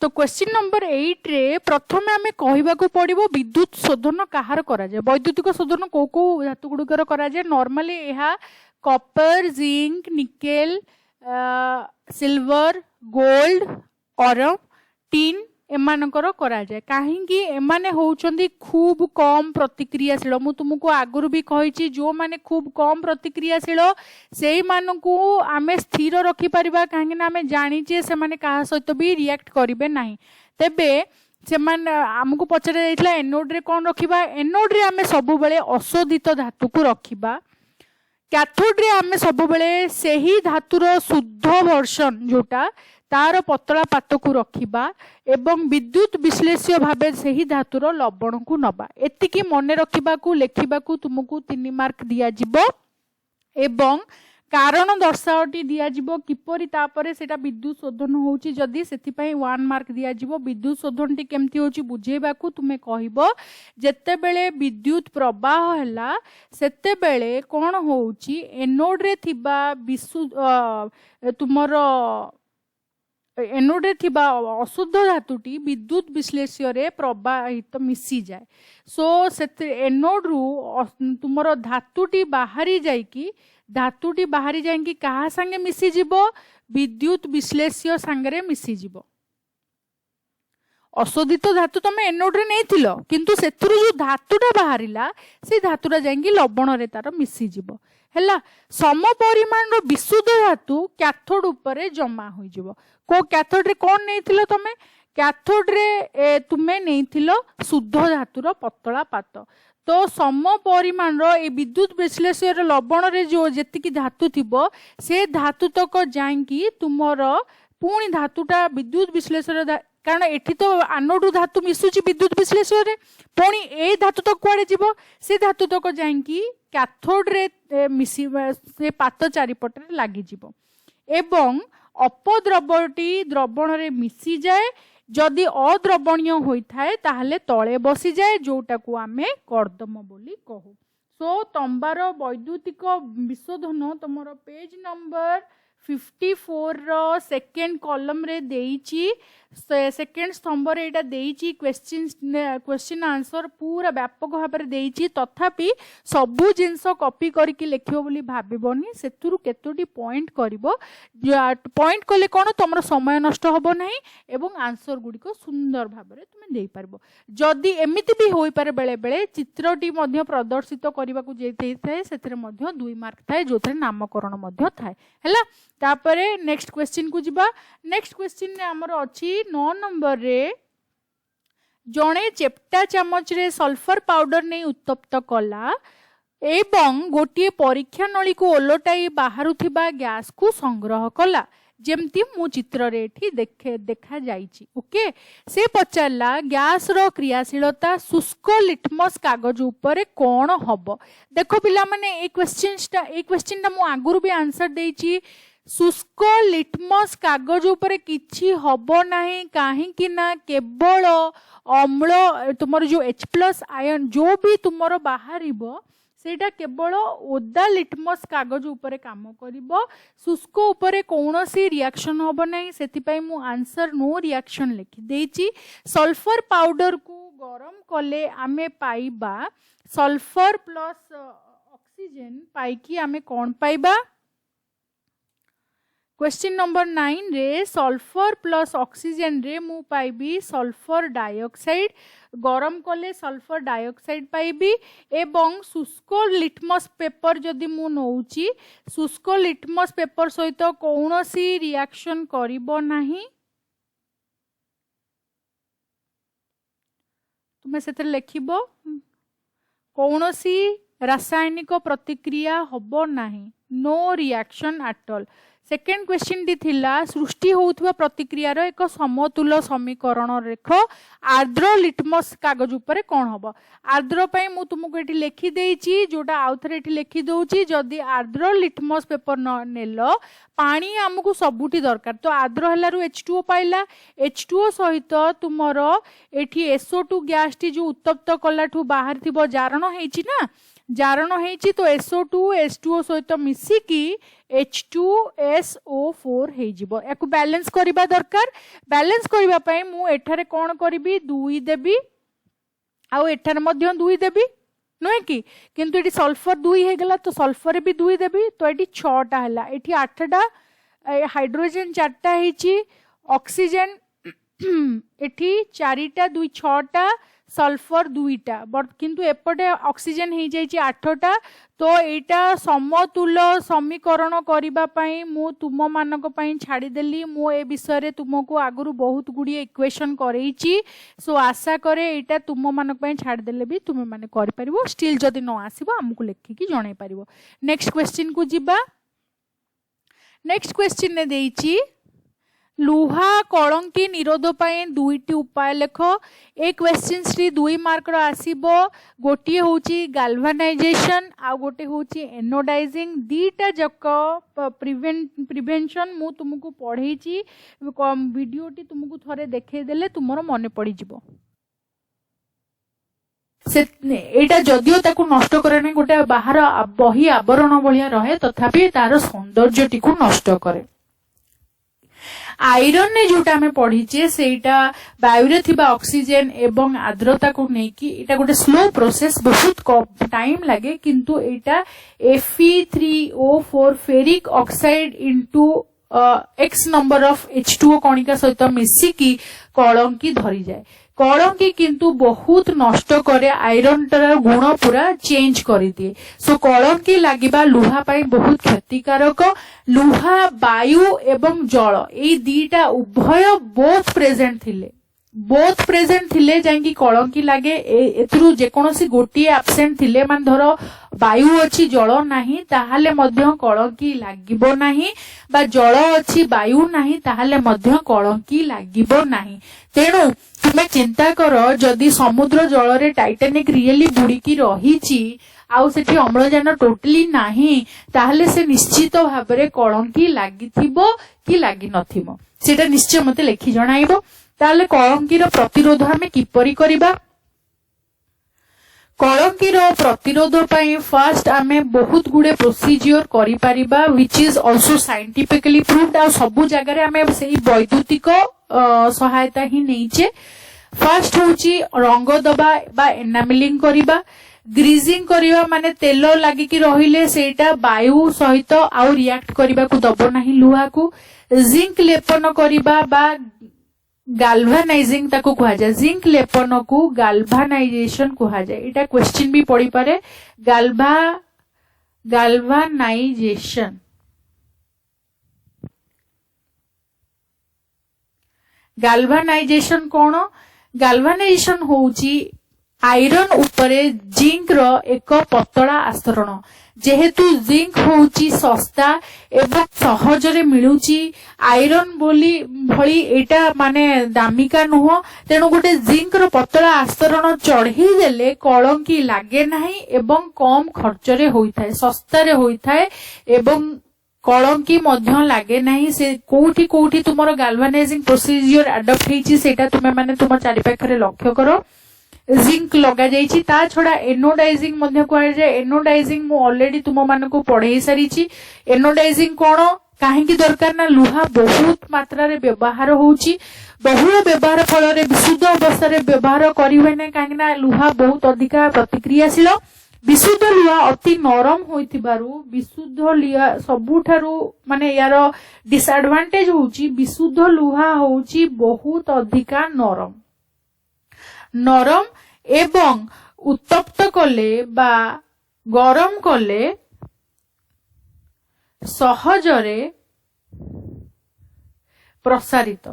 तो क्वेश्चन नंबर 8 रे प्रथमे आमे कहिबा को पड़िबो विद्युत शोधन काहार करा जाय। वैद्युतिक शोधन को धातु गुडकर करा जाय। नॉर्मली एहा copper, zinc, nickel, silver, gold और टीन एमानकर करा जाए। काहेकि एमाने होउचंदी खूब कम प्रतिक्रियाशील। मु तुमको आगुरु भी कहिछि जो माने खूब कम प्रतिक्रियाशील सेही मानकू आमे स्थिर रखि परिबा, काहेकि ना आमे जानिचे से माने काहा सहित भी रिएक्ट करिवे नाही। तेबे सेमान आमको पचरे जाइतला एनोड रे कोन रखिबा। एनोड रे आमे सब बेले अशोधित धातु को रखिबा। कैथोड रे आमे सब बेले सेही धातुर शुद्ध वर्षन जोटा तार पतला पात को रखिबा एवं विद्युत विश्लेष्य भावे सेही धातुर लवण को नबा। एतिकी मने रखिबा को लेखिबा को तुमको 3 मार्क दिया जिवो एवं कारण दर्शावटी दिया जिवो किपरि तापरे सेटा विद्युत शोधन होउची जदी सेति पई 1 मार्क दिया जिवो। विद्युत शोधन टी केमती होउची बुझेबा को तुमे कहिबो। जेते बेले विद्युत प्रवाह हैला सेते बेले कोन होउची एनोड रे थिबा तुमरो एनोड रे थिबा अशुद्ध धातुटी विद्युत विश्लेष्य रे प्रवाहित मिसी जाए। सो सेते एनोड रु तुमरो धातुटी बाहरी जाइकी कहा संगे मिसी जिवो, विद्युत विश्लेष्य संगे मिसी जिवो। अशोधित धातु तुम एनोड रे नहीं थिलो किंतु सेथुरु जो धातुटा बाहरिला से धातुटा जाइकी लवण रे तार मिसी जिवो हैला। सम परिमाण रो विशुद्ध धातु कैथोड उपरे जमा होई जिवो। को कैथोड रे कोन नहीं थिलो तमे? कैथोड रे तुमे नहीं थिलो शुद्ध धातुर पतला पात। तो सम परिमाण रो ए विद्युत विश्लेष्य रे लवण रे जो जेतिकी धातु थिबो से धातु तक जाइकी तुमर पुणी धातुटा विद्युत विश्लेष्य कारण एठी तो आनोडु धातु मिसुची विद्युत विश्लेष्य रे पुणी ए धातु तक कुआडे जीवो से धातु तक जाइकी कैथोड रे मिसी से पात चारिपट रे लागि जीवो एवं अपद्रव्यटी द्रवण रे मिसी जाए। जदि अद्रवणीय होइथाए ताहले तळे बसी जाए जोटा को आमे कर्दम बोली कहू। सो तंबार वैद्युतिक विशोधन तुमरो पेज नंबर 54 रो सेकेंड कॉलम रे देइची। सेकेंड स्तंभ रे एटा देइची क्वेश्चन आंसर पूरा व्यापक भाव में देइची। तथापि सबु जिंस कॉपी करके लिखियो बोली भाबिबोनी। सेतुरु केतोटी पॉइंट करिवो, पॉइंट कले कोन तमरो समय नष्ट होबो नाही एवं आंसर गुडी को सुंदर भाव में तुमे देई पारबो। जदि एमिति भी होई पारे बेले बेले चित्रटी मध्य प्रदर्शित करबा को जेते थाए सेतरे मध्य 2 मार्क थाए जोथरे नामकरण मध्य थाए हैला। तापरे नेक्स्ट क्वेश्चन को जिबा। नेक्स्ट क्वेश्चन ने हमर अछि 9 नंबर रे जणे चेप्टा चामच रे सल्फर पाउडर नहीं उत्तप्त कला एवं गोटे परीक्षा नली को ओलटाई बाहरु थिबा गैस को संग्रह कला जेमती मु चित्र रे एठी देखा जाइछि। ओके से पचारला गैस रो क्रियाशीलता शुष्क लिटमस कागज ऊपर कोन हबो। देखो पिला माने ए क्वेश्चन मु आगुरु भी आंसर देइछि। शुष्क लिटमस कागज ऊपर किछि हबो नाही काहेकि ना केवल अम्ल तुमर जो H+ आयन जो भी तुमर बाहरिबो सेटा केवल ओदा लिटमस कागज उपरे काम करिवो शुष्क उपरे कौनसी रिएक्शन होबो नहीं सेति मु आंसर नो रिएक्शन लिखि देछि। सल्फर पाउडर को गरम कले आमे पाइबा सल्फर प्लस ऑक्सीजन पाइकी आमे कौन पाइबा। क्वेश्चन नंबर 9 रे सल्फर प्लस ऑक्सीजन रे मु पाइबी सल्फर डाइऑक्साइड गरम कले सल्फर डाइऑक्साइड पाइबी एवं शुष्क लिटमस पेपर जदि मु नौची शुष्क लिटमस पेपर सहित कौनसी रिएक्शन करिवो नाही तुमे सेते लिखिबो कौनसी रासायनिक प्रतिक्रिया होबो नाही no reaction at all. Second question टी थिला सृष्टि होउथबा प्रतिक्रियार एक समतुल समीकरण रेख आर्द्र लिटमस कागज उपरे कोन हबो। आर्द्र पई मु तुमको एठी लिखि देइची जोटा आउथरे एठी लिखि दउची जदी आर्द्र लिटमस पेपर न नेलो पानी हमकु सबुठी दरकार तो आर्द्र हेलारु H2O पाइला H2O सहित तुमर एठी SO2 गैस टी जो उत्तप्त कलाठू बाहर थिबो जारण हेची ना जारण हेची तो SO2 H2O सहित मिसिकी H2SO4 हे जिवो याकु बैलेंस करिबा दरकार। बैलेंस करिबा पई मु एठारे कोन करिबी 2 देबी आउ एठारे मध्य 2 देबी नुहे कि किंतु एटी सल्फर 2 हे गला तो सल्फर भी 2 देबी तो एटी 6 टा हला एटी 8 टा हाइड्रोजन 4 टा हेची ऑक्सीजन एटी 4 टा 2 6 टा सल्फर 2 टा बट किंतु एपटे ऑक्सीजन हे जाइछि 8 टा तो एटा समतुल समीकरण करिबा पई मु तुम मानक पई छाडी देली मु ए विषय रे तुमको आगुरु बहुत गुडी इक्वेशन करैछि सो आशा करे एटा तुम मानक पई छाडी देले भी तुमे माने करि परिबो स्टिल जदी न आसीबो हमकु लिखि कि जणाई परिबो। नेक्स्ट क्वेश्चन को जिबा। नेक्स्ट क्वेश्चन ने देइछि लुहा कलंकी निरोध पाए 2टी उपाय लेख ए क्वेश्चन री 2 मार्क रो आसीबो गोटे होची गाल्वानाइजेशन आ गोटे होची एनोडाइजिंग दीटा जक प्रिवेंशन मु तुमको पढ़ेची वीडियो टी तुमको थरे देखे देले तुमरो मने पड़ी जिवो से एटा जदियो ताकू नष्ट करे नै गोटे बाहर बही आवरण भलिया रहे तथापि तार सौंदर्य टी को नष्ट करे। आयरन ने जोटा हमें पढ़ीचे सेटा वायु थिबा ऑक्सीजन एवं आर्द्रता को नेकी एटा गोटे स्लो प्रोसेस बहुत टाइम लगे किंतु एटा Fe3O4 ferric oxide into x number of H2O कणिका सहित मिसिकी कलंकी धरी जाए। कलंकी किंतु बहुत नष्ट करे आयरन टर गुण पूरा चेंज करी दिए सो कलंकी लागिबा लुहा पाई बहुत क्षतिकारक। लुहा वायु एवं जल ए दीटा उभय बोथ प्रेजेंट थिले जांकी कलंकी लागे एथरु जे कोनोसी गोटिए एब्सेंट थिले मान धरो वायु अछि जल नाही ताहाले मध्य कलंकी लागिबो नाही बा जल अछि वायु नाही ताहाले मध्य कलंकी लागिबो नाही। तेणु तुमे चिंता करो जदि समुद्र जल रे टाइटानिक रियली बुड़ीकी रहीची आउ सेठी अम्लजान टोटली नाही ताहाले से निश्चित भाबरे कलंकी लागिथिबो कि लागि नथिबो सेटा निश्चय मते लेखि जणाइबो। ताले कलंकीर प्रतिरोध हमें किपरि करिबा। कलंकीर प्रतिरोध पई फर्स्ट आमे बहुत गुडे प्रोसीजर करि परिबा which is also scientifically proved आ सबु जगह रे आमे सेही वैद्युतिक सहायता ही नैचे। फर्स्ट होची रंग दबा बा एनामिलिंग करिबा। ग्रीजिंग करिबा माने तेल लागि कि रहिले सेटा वायु सहित आउ रिएक्ट करिबा को दबो नाही लुहा को। जिंक लेपन करिबा बा गाल्वानाइजिंग ताको कहा जाए। जिंक लेपन को गाल्वानाइजेशन कहा जाए। एटा क्वेश्चन भी पड़ी पारे गाल्वानाइजेशन। गाल्वानाइजेशन कौन? गाल्वानाइजेशन होउची आयरन उपरे जिंक रो एक पतला आस्तरण। जेहेतु जिंक होउची सस्ता एवं सहजरे मिलुची आयरन बोली भली एटा माने दामिका नुह तेणु गोटे जिंक रो पतला आस्तरण चढ़ी देले कलंकी लागे नाही एवं कम खर्चरे होइथाय सस्तारे होइथाय एवं कलंकी मध्य लागे नाही। से कोठी कोठी तुमरो गाल्वानाइजिंग प्रोसीजर अडॉप्ट हेची सेटा तुमे माने तुम चारि पाखरे लक्ष्य करो। जिंक लगा जाइछि ता छडा एनोडाइजिंग मध्य कुआ जाय एनोडाइजिंग मु ऑलरेडी तुम मानको पढेई सारिछि एनोडाइजिंग कोन काहेकि दरकार ना लुहा बहुत मात्रा रे व्यवहार होउछि बहुल व्यवहार फल विशुद्ध अवस्था रे व्यवहार करिवे ना काहेकि ना लुहा बहुत अधिका प्रतिक्रियाशील विशुद्ध लुहा अति नरम होइथिबारु विशुद्ध लुहा सबुठारु माने यार डिसएडवांटेज होउछि विशुद्ध लुहा होउछि बहुत अधिका नरम नरम एवं उत्तप्त कले बा गरम कले सहजरे प्रसारित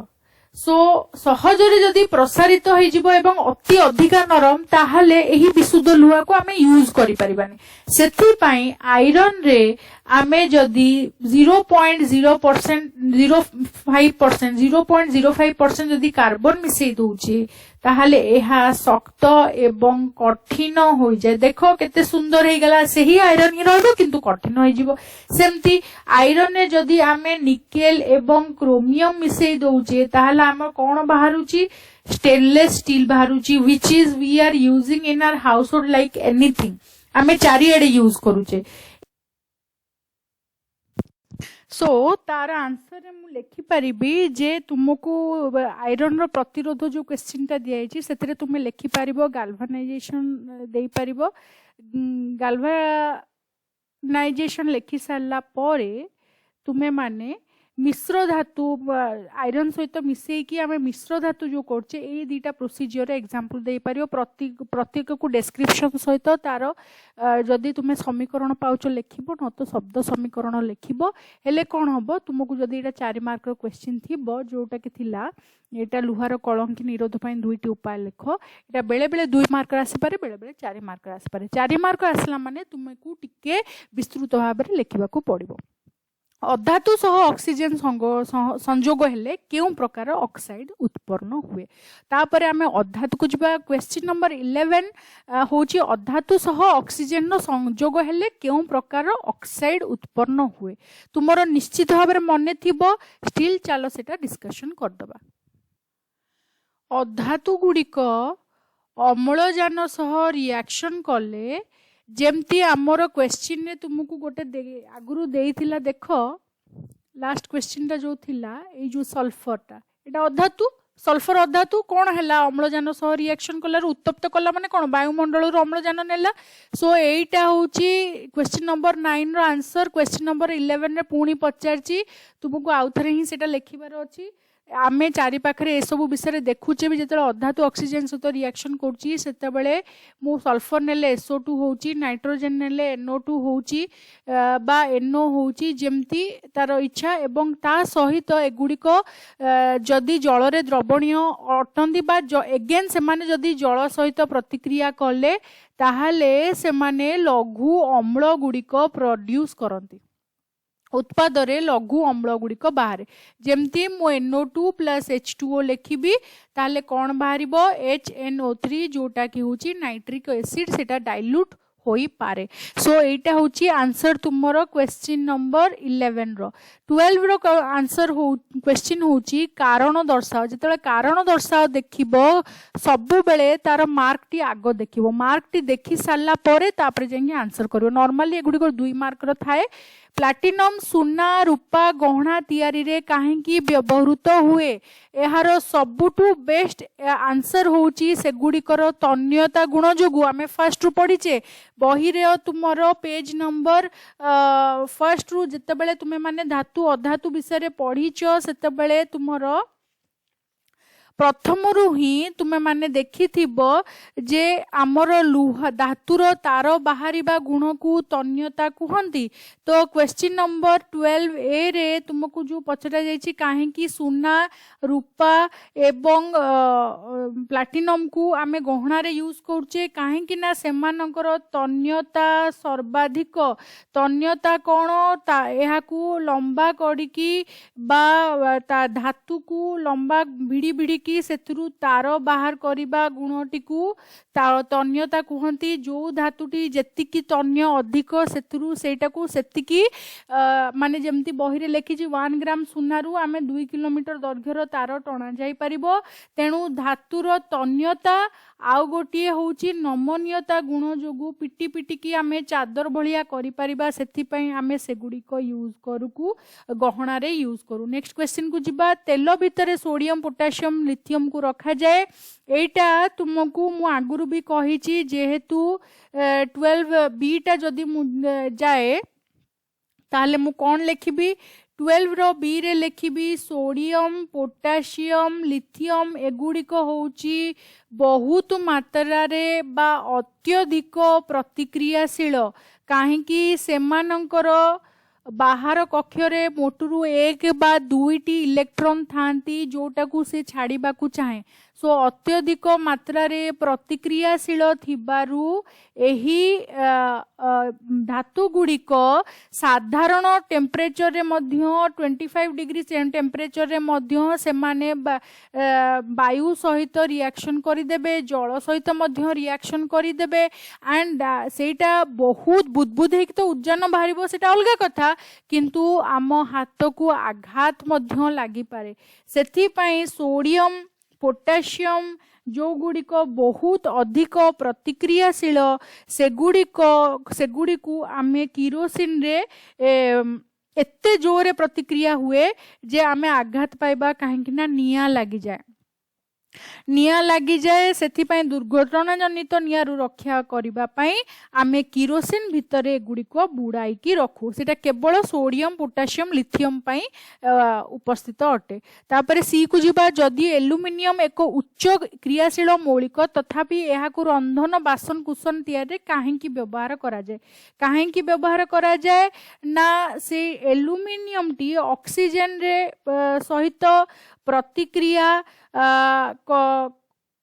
सो सहजरे जदि प्रसारित हो जिवो एवं अति अधिका नरम ताहले एही विशुद्ध लुहा को आमे यूज करि परिबानी सेथि पई आयरन रे आमे जदि 0.0% 0.05% 0.05% जदि कार्बन मिसई दउछे ताहले एहा शक्त एवं कठिन हो जाए देखो केते सुंदर हे गला सेही आयरन ही रहबो किंतु कठिन हो जिवो सेमती आयरन ने जदि आमे निकेल एवं क्रोमियम मिसई दउछे ताहले आम कोन बाहरुची स्टेनलेस स्टील बाहरुची which is we are using in our household like anything आमे चारिएडे यूज करूचे सो तार आंसर मु लिखि पारिबी जे तुमको आयरन रो प्रतिरोध जो क्वेश्चन ता दिया है सेतरे तुमे लिखि पारिबो गाल्वानाइजेशन देई पारिबो गाल्वानाइजेशन लिखि सारला परे तुमे माने मिश्र धातु आयरन सहित मिसई कि आमे मिश्र धातु जो करछे ए दीटा प्रोसीजर एग्जांपल दे पारियो प्रत्येक को डिस्क्रिप्शन सहित तार जदि तुमे समीकरण पाउछ लिखिबो न तो शब्द समीकरण लिखिबो हेले कोन हबो तुमको जदि एटा 4 मार्क रो क्वेश्चन थिबो जोटा कि थिला एटा लुहार कलंक निरोध पई दुईटी उपाय लिख एटा बेले बेले 2 मार्क आसी पारे बेले बेले 4 मार्क आसी पारे 4 मार्क आसला माने तुमको टिके विस्तृत भाव में लिखिबा को पड़िबो अधातु सह ऑक्सीजन संजोग हेले केउ प्रकार ऑक्साइड उत्पन्न हुए तापर आमे अधातु को जबा क्वेश्चन नंबर 11 होची अधातु सह ऑक्सीजन नो संजोग हेले केउ प्रकार ऑक्साइड उत्पन्न हुए तुमरो निश्चित भाव में मने थिबो स्टिल चलो सेटा डिस्कशन कर दबा अधातु गुड़िक अम्लजान सह रिएक्शन कले जेमती आमर क्वेश्चन ने तुमको गोटे आगुरु देइथिला देखो लास्ट क्वेश्चन टा जो थिला ए जो सल्फर टा एटा अधातु सल्फर अधातु कौन हैला अम्लजान सह रिएक्शन कला उत्तप्त कला माने कौन वायुमंडल रो अम्लजान नेला सो एटा होची क्वेश्चन नंबर 9 रो आंसर क्वेश्चन नंबर 11 रे पुणी पचारची तुमको आउथरे ही सेटा लिखिबार अछि आमे चारि पाखरे ए सब विषय देखुचे भी जेतले अधातु ऑक्सीजन सहित रिएक्शन करची सेते बेले मु सल्फर नेले SO2 होची नाइट्रोजन नेले NO2 होची बा NO होची जेमती तार इच्छा एवं ता सहित एगुड़िक जदि जल रे द्रवणीय अटंदी बा एगेन से माने जदि जल सहित प्रतिक्रिया कले ताहाले से माने लघु अम्ल गुड़िक प्रोड्यूस करंती उत्पाद रे लघु अम्ल गुड़िक बाहर जेमती मु NO2 प्लस H2O लिखिबी ताले कौन बाहर HNO3 जोटा कि होची नाइट्रिक एसिड सेटा डाइल्यूट होई पारे सो एटा होची आंसर तुमरो क्वेश्चन नंबर 11 रो 12 रो आंसर हो क्वेश्चन होची कारण दर्शाओ जेतले कारण दर्शाओ देखिबो सब बेले तार मार्क टी आगो देखिबो मार्क टी देखि सारला परे तापर जेंगे आंसर करिवो नॉर्मली एगुडी को 2 मार्क रो थाए प्लाटिनम सुना रूपा गहना तैयारी रे काहेकि व्यवहृत हुए एहार सबुठु बेस्ट आंसर होची से गुड़िकर तन्यता गुण जोगु आमे फर्स्ट रु पढ़ीचे बही रे तुमरो पेज नंबर फर्स्ट रु जते बेले तुमे माने धातु अधातु विषय रे पढ़ीचो सेते बेले तुमरो प्रथम रु ही तुमे माने देखि थिबो जे आमर लुहा धातुर तार बाहरिबा गुण को तन्यता कहंती तो क्वेश्चन नंबर 12 ए रे तुमको जो पचरा जायछि काहे कि सुना रूपा एवं प्लाटिनम को आमे गहना रे यूज करछे काहे कि ना सेमानकर तन्यता सर्वाधिक तन्यता कोन ता एहा को लंबा कडिकी बा ता धातु को लंबा भिड़ी भिड़ी କରିକି ସେଥିରୁ ତାର ବାହାର କରିବା ଗୁଣଟିକୁ ତନ୍ୟତା କୁହନ୍ତି। जो धातुटी जेतिकी तन्य अधिक सेतिरू सेटाकू सेतिकी माने जेमती बही रे लिखी 1 ग्राम सुनारू आमे 2 किलोमीटर दैर्घ्यर तार टणा जाई परिबो। तेणु धातुर तन्यता आउ गोटे होची नमनीयता गुण जोगु पिटी पिटी की आमे चादर भलिया करि परिबा। सेथि पई आमे सेगुडी को यूज करूकू गहना रे यूज करू। नेक्स्ट क्वेश्चन को जिबा। तेल भितर सोडियम पोटासियम लिथियम को रखा जाए। एटा तुमको मु आगुरु भी कहिची जेहेतु 12 बी टा जदि मु जाए ताले मु कौन लिखिबी 12 रो बी रे लिखिबी सोडियम पोटासियम लिथियम एगुड़िक होची बहुत मात्रा रे बा अत्यधिक प्रतिक्रियाशील काहेकि सेमानंकर बाहर कक्षरे मोटरू 1 बा 2टी इलेक्ट्रॉन थांती जोटा को से छाड़ीबा को चाहे। सो अत्यधिक मात्रा रे प्रतिक्रियाशील थिबारु एही धातु गुड़िक साधारण टेम्परेचर रे मध्य 25 डिग्री टेम्परेचर रे मध्य से माने वायु सहित रिएक्शन करिदेबे जल सहित मध्य रिएक्शन करिदेबे एंड सेटा बहुत बुदबुद हेक तो उज्जैन बाहरिबो सेटा अलगा कथा किंतु आम हाथ को आघात मध्य लागि पारे। सेथि पई सोडियम पोटासियम जो गुड़िक बहुत अधिक प्रतिक्रियाशील सेगुड़ी को आमे किरोसिन रे एते जोरे प्रतिक्रिया हुए जे आमे आघात पाइबा कहीं ना निया लगी जाए निया लगी जाए। सेथि पई दुर्घटना जनित नियारू रक्षा करिबा पई आमे किरोसिन भितर एगुड़िक बुड़ाई की रखू। सेटा केवल सोडियम पोटासियम लिथियम पई उपस्थित अटे। तापर सी को जिबा। जदि एल्युमिनियम एक उच्च क्रियाशील मौलिक तथापि एहाकु रंधन बासन कुसन तैयारी काहेकि व्यवहार करा जाए। काहेकि व्यवहार करा जाए ना से एल्युमिनियम टी ऑक्सीजन रे सहित प्रतिक्रिया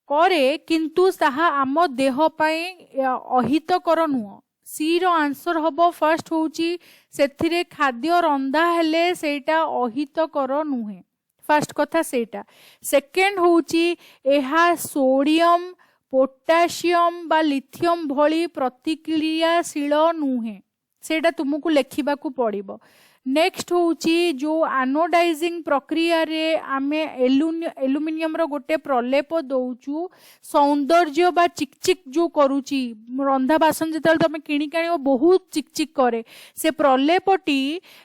करे किंतु ताहा आम देह पाई अहितकर नुह। सी रो आंसर हबो फर्स्ट होची सेथिरे खाद्य रंधा हेले सेटा अहितकर नुहे। फर्स्ट कथा सेटा। सेकेंड होची एहा सोडियम पोटासियम बा लिथियम भली प्रतिक्रियाशील नुहे सेटा तुमको लेखिबाकू पड़िबो। नेक्स्ट होची जो आनोडाइजिंग प्रक्रिया रे आमे एल्युमिनियम रो गोटे प्रलेप दउचू सौंदर्य बा चिकचिक जो करूची रंधा बासन जेतल तमे किणी काणी बहुत चिकचिक करे से प्रलेपटी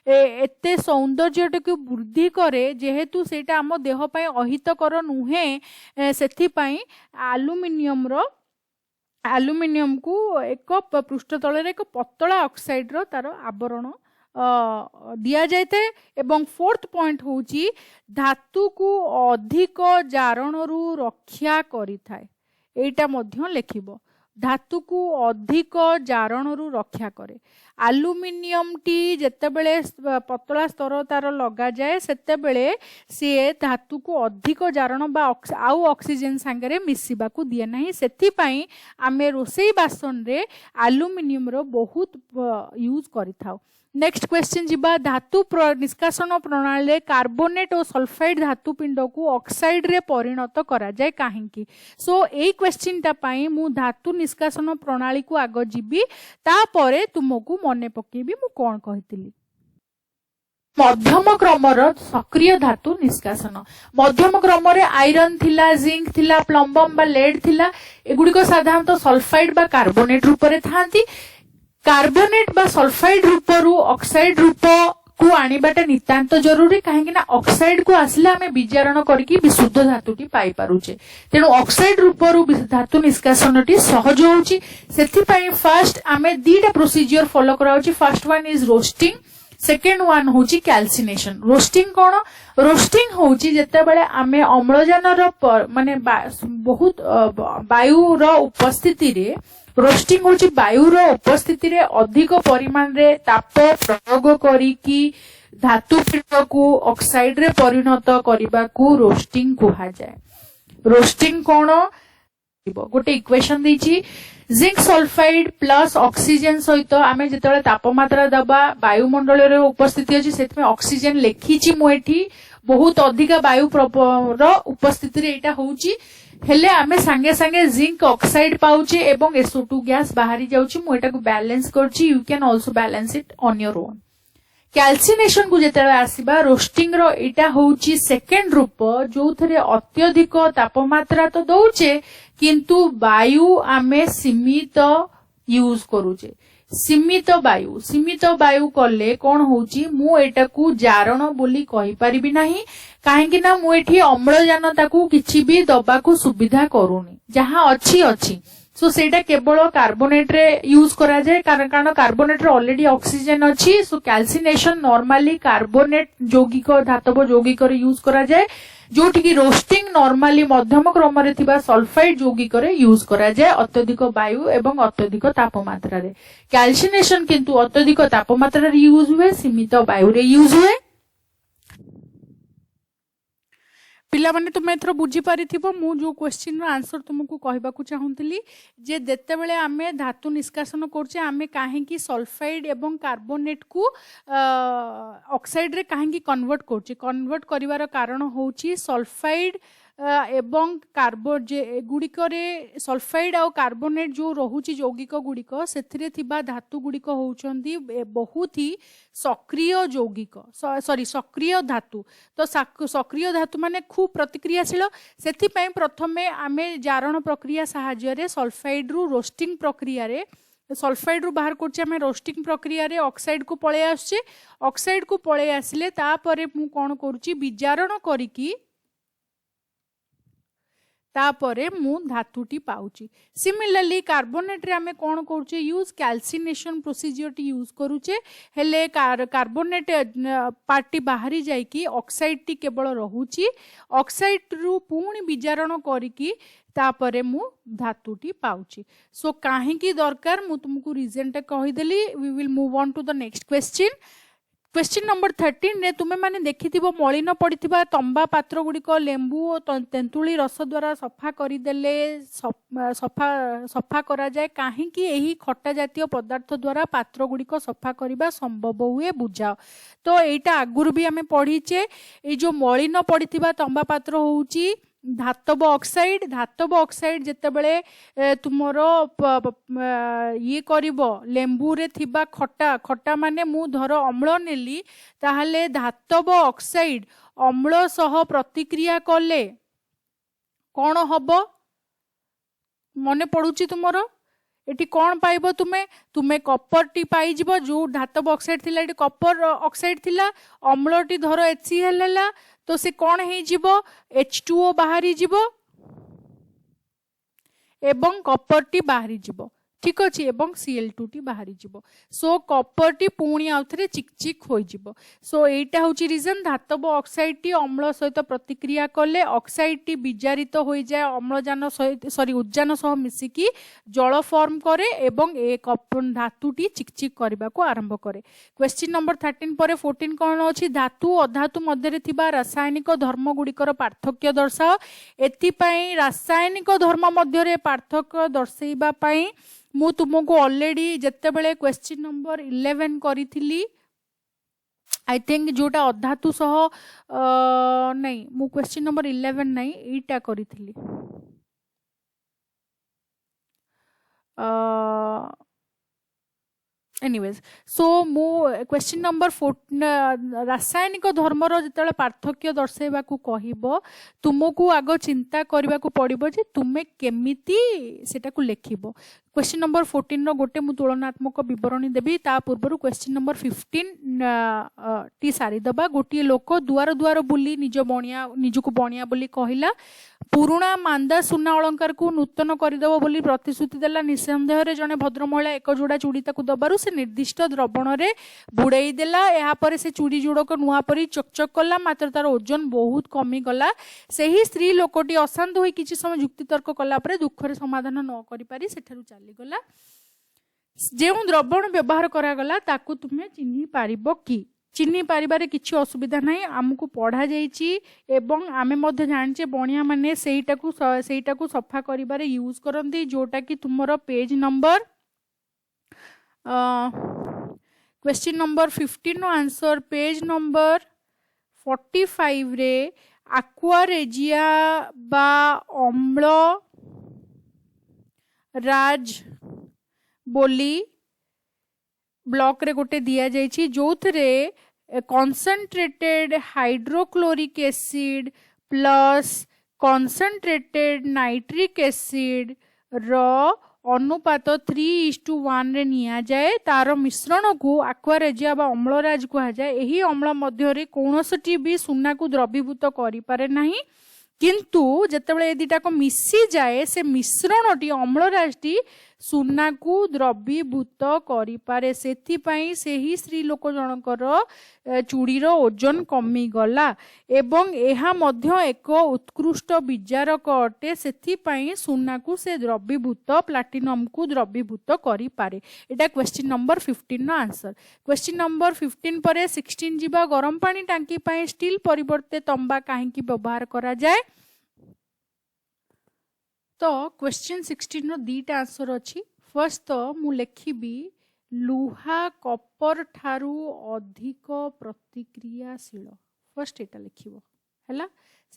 एते सौंदर्य को वृद्धि करे जेहेतु सेटा आम देह पई अहितकर नुहे। सेथि पई एल्युमिनियम को एक पृष्ठ तले एक पतला ऑक्साइड रो तार आवरण दिया जाए। एवं फोर्थ पॉइंट होची धातु को अधिक जारण रु रक्षा करि थाए। एटा मध्य लेखिबो धातु को अधिक जारण रु रक्षा करे। एल्युमिनियम टी जेतेबेले पतला स्तर तार लगा जाए सेतेबेले से धातु को अधिक जारण बा आउ ऑक्सीजन सांगरे मिसिबा को दिए नाही। सेथि पई आमे रोसेई बासन रे एल्युमिनियम रो बहुत यूज करि थाउ। नेक्स्ट क्वेश्चन जिबा। धातु निष्कासन प्रणाली कार्बोनेट और सल्फाइड धातु पिंड को ऑक्साइड रे परिणत करा जाए काहेकि। सो एई क्वेश्चन टा पई मु धातु निष्कासन प्रणाली को आग जिबी तापरे तुमको मने पकेबी मु कोन कहितली। मध्यम क्रमर सक्रिय धातु निष्कासन। मध्यम क्रम रे आयरन थिला जिंक थिला प्लम्बम बा लेड थिला एगुडी को साधारणतः सल्फाइड बा कार्बोनेट रूप रे थांती। कार्बोनेट बा सल्फाइड रूप रु ऑक्साइड रूप को आनिबाटा नितांत जरूरी काहेकि ना ऑक्साइड को आसले आमे विजारण करके विशुद्ध धातुटी पाई पारुचे। तेणु ऑक्साइड रूप रु धातु निष्कासनटी सहज होउची। सेथि पई फर्स्ट आमे दीटा प्रोसीजर फॉलो कराउची। First one is roasting second one होची कैल्सिनेशन। रोस्टिंग कोन रोस्टिंग होची जेतेबेले आमे अम्लजान रो माने बहुत वायु रो उपस्थिति रे रोस्टिंग होची वायु रो उपस्थिति रे अधिक परिमाण रे ताप प्रयोग करी की धातु पिंड को ऑक्साइड रे परिणत करिबा को रोस्टिंग कहा जाए। रोस्टिंग कोन गोटे इक्वेशन देछि जिंक सल्फाइड प्लस ऑक्सीजन सहित आमे जेतेबेले तापमात्रा दबा वायुमंडल रे उपस्थिति अछि सेतमे ऑक्सीजन लेखिछि मु एठी बहुत अधिका वायु उपस्थिति रे एटा होउची हेले आमे संगे संगे जिंक ऑक्साइड पाउचे एवं SO2 गैस बाहरी जाउची मु एटा को बैलेंस करची you can also balance it on your own calcination को जेते आसीबा रोस्टिंग रो एटा होउची सेकंड रूप जो थरे अत्यधिक तापमात्रा तो दउचे किंतु वायु आमे सीमित यूज करूचे सीमित वायु कले कौन होउची मु एटा को जारण बोली कहि परिबि नाही काहेकि ना मु एठी अम्लजान ताकू किछि भी दबा को सुविधा करूनी जहां अच्छी अच्छी सो सेटा केवल कार्बोनेट रे यूज करा जाए कारण कार्बोनेट रे ऑलरेडी ऑक्सीजन अच्छी सो कैल्सिनेशन नॉर्मली कार्बोनेट यौगिक धातव यौगिक रे यूज करा जाए जोठी की रोस्टिंग नॉर्मली मध्यम क्रम रे थिबा सल्फाइड यौगिक रे यूज करा जाए अत्यधिक वायु एवं अत्यधिक तापमात्रा रे कैल्सिनेशन किंतु अत्यधिक तापमात्रा रे यूज हुए सीमित वायु रे यूज हुए पिला माने तुम एथर बुझी पारिथिबो मु जो क्वेश्चन रो आंसर तुमको कहबाकू चाहूतली जे देते बेले आमे धातु निष्कासन करछे आमे काहे की सल्फाइड एवं कार्बोनेट को ऑक्साइड रे काहे की कन्वर्ट करछे कन्वर्ट करिवार कारण होउची सल्फाइड एवं कार्बो जे गुड़िक सल्फाइड आ कार्बोनेट जो रोचे यौगिक गुड़िक से धातु गुड़िक होउचंदी बहुत ही सक्रिय यौगिक सॉरी सक्रिय धातु तो सक्रिय धातु माने खूब प्रतिक्रियाशील से प्रथमे आमे जारण प्रक्रिया साहाय्य सल्फाइड रु रोस्टिंग प्रक्रिया रे सल्फाइड रु बाहर करछे आमे रोस्टिंग प्रक्रिया रे ऑक्साइड को पळे आछे ऑक्साइड को पळे आसिले तापरे मु कोन करूची विजारण करिकी तापरे मु धातुटी पाउची सिमिलरली कार्बोनेट रे आमे कोन करूचे use calcination procedure T use करूचे हेले कार्बोनेट पार्टी बाहरी जाई कि ऑक्साइड टी केवल रहूची ऑक्साइड रु पुणी विजारण करिकी तापरे मु धातुटी पाउची सो काहे की दरकार मु तुमको रीजन टे कहि देली we will move on to the next question number 13 ने तुमे माने देखिथिबो मलिन पड़िथिबा तंबा पात्र गुड़िक लेंबू और तेंतुली रस द्वारा सफा करिदेले सफा करा जाए काहे कि एही खट्टा जातीय पदार्थ द्वारा पात्र गुड़िक सफा करिबा संभव हुए बुझाओ तो एटा आगुरु भी हमें पढ़ीचे ए जो मलिन पड़िथिबा तंबा पात्र होउची धातव ऑक्साइड जेते बेले तुमरो ये करिवो लेंबू रे थिबा खट्टा माने मु धर अम्ल नेली ताहले धातव ऑक्साइड अम्ल सह प्रतिक्रिया कले कौन हबो मने पड़ुची तुमरो एटी कौन पाइबो तुमे कपर टी पाई जिवो जो धातव ऑक्साइड थिला एटी कपर ऑक्साइड थिला अम्ल टी धर HCl हैला तो से कौन है जीवो H2O बाहरी जीवो एवं कपर टी बाहरी जीवो ठीक अच्छे एवं Cl2 टी बाहरी जीवो सो कपर टी पुणी आउथरे चिकचिक होई जीवो सो एटा होची रीजन धातव ऑक्साइड टी अम्ल सहित प्रतिक्रिया कले ऑक्साइड टी विजारित होई जाए अम्लजान सहित सॉरी उद्जान सह मिसिकी जल फॉर्म करे एवं ए कपर धातु टी चिकचिक करबा को आरंभ करे क्वेश्चन नंबर 13 परे 14 कोन अछि धातु अधातु मध्य रे थिबा रासायनिक धर्म गुड़िकर पार्थक्य दर्शाओ एथि पई रासायनिक धर्म मध्य रे पार्थक्य दर्शाइबा पई मु तुमको ऑलरेडी जेते बेले क्वेश्चन नंबर 11 करी आई थिंक जोटा अधातु सह नहीं मु क्वेश्चन नंबर 11 नहीं एटा करी एनीवेज सो मु क्वेश्चन नंबर 4 रासायनिक धर्मर जिते पार्थक्य दर्शाइबा को कहबो तुमको आग चिंता करबा को पड़िबो जे तुमे केमिति सेटा को लेखिबो क्वेश्चन नंबर 14 रो गोटे मु तुलनात्मक विवरणी देबी ता पूर्व क्वेश्चन नंबर 15 टी सारी दबा गोटे लोक दुआर दुआर बुली निजको बणिया बोली कहिला पुराणा मांदा सुना अलंकार को नूतन करदेव बोली प्रतिश्रुति देला निसंदेह रे जने भद्र महिला एक जोड़ा चूड़ी ताकू दबारु से निर्दिष्ट द्रवण रे बुड़ाई देला एहा परे से चूड़ी जोड़क नुआ परी चकचक कला मात्र तार ओजन बहुत कमी गला सेही स्त्री लोकटी अशांत होई किछि समय युक्ति तर्क कला परे दुख रे समाधान न करि पारी सेठारु चली गला जे द्रवण व्यवहार करा गला ताकू तुमे चिन्ही पारिबो कि चिन्ही पारिबारे किछि असुविधा नाही हमकु पढ़ा जाईची एवं आमे मध्ये जानचे बणिया माने सेईटाकू सफा करिबारे यूज करंती जोटा कि तुमरो page number question number 15 no answer page number 45 रे आक्वारेजिया बा अम्ल राज बोली ब्लॉक रे गोटे दिया जाइछि जो थरे concentrated hydrochloric acid plus concentrated nitric acid रो अनुपात 3:1 रे निया जाए तार मिश्रण को आक्वारेजिया बा अम्लराज कहा जाए। यही अम्ल मध्य कौनसी भी सुना को द्रवीभूत करि पारे नाही किंतु जेतेबेले ए दिटा को मिसी जाए से मिश्रणटी अम्लराजटी सुना को द्रवीभूत करि पारे सेथिपाई सेही स्त्री लोक जनकर चूड़ीर ओजन कमी गला एवं एहा मध्य एक उत्कृष्ट विजारक अटे सेथिपाई सुना को से द्रवीभूत प्लाटिनम को द्रवीभूत करि पारे। एटा question number 15 no answer. Question number 15 परे 16 जीवा गरम पानी टांकी पाई स्टील परिवर्ते तंबा काहेकि व्यवहार करा जाए। तो क्वेश्चन 16 रो दीटा आंसर अछि। फर्स्ट तो मु लिखिबी लुहा कपर ठारू अधिक प्रतिक्रियाशील। फर्स्ट एटा लिखिबो हैला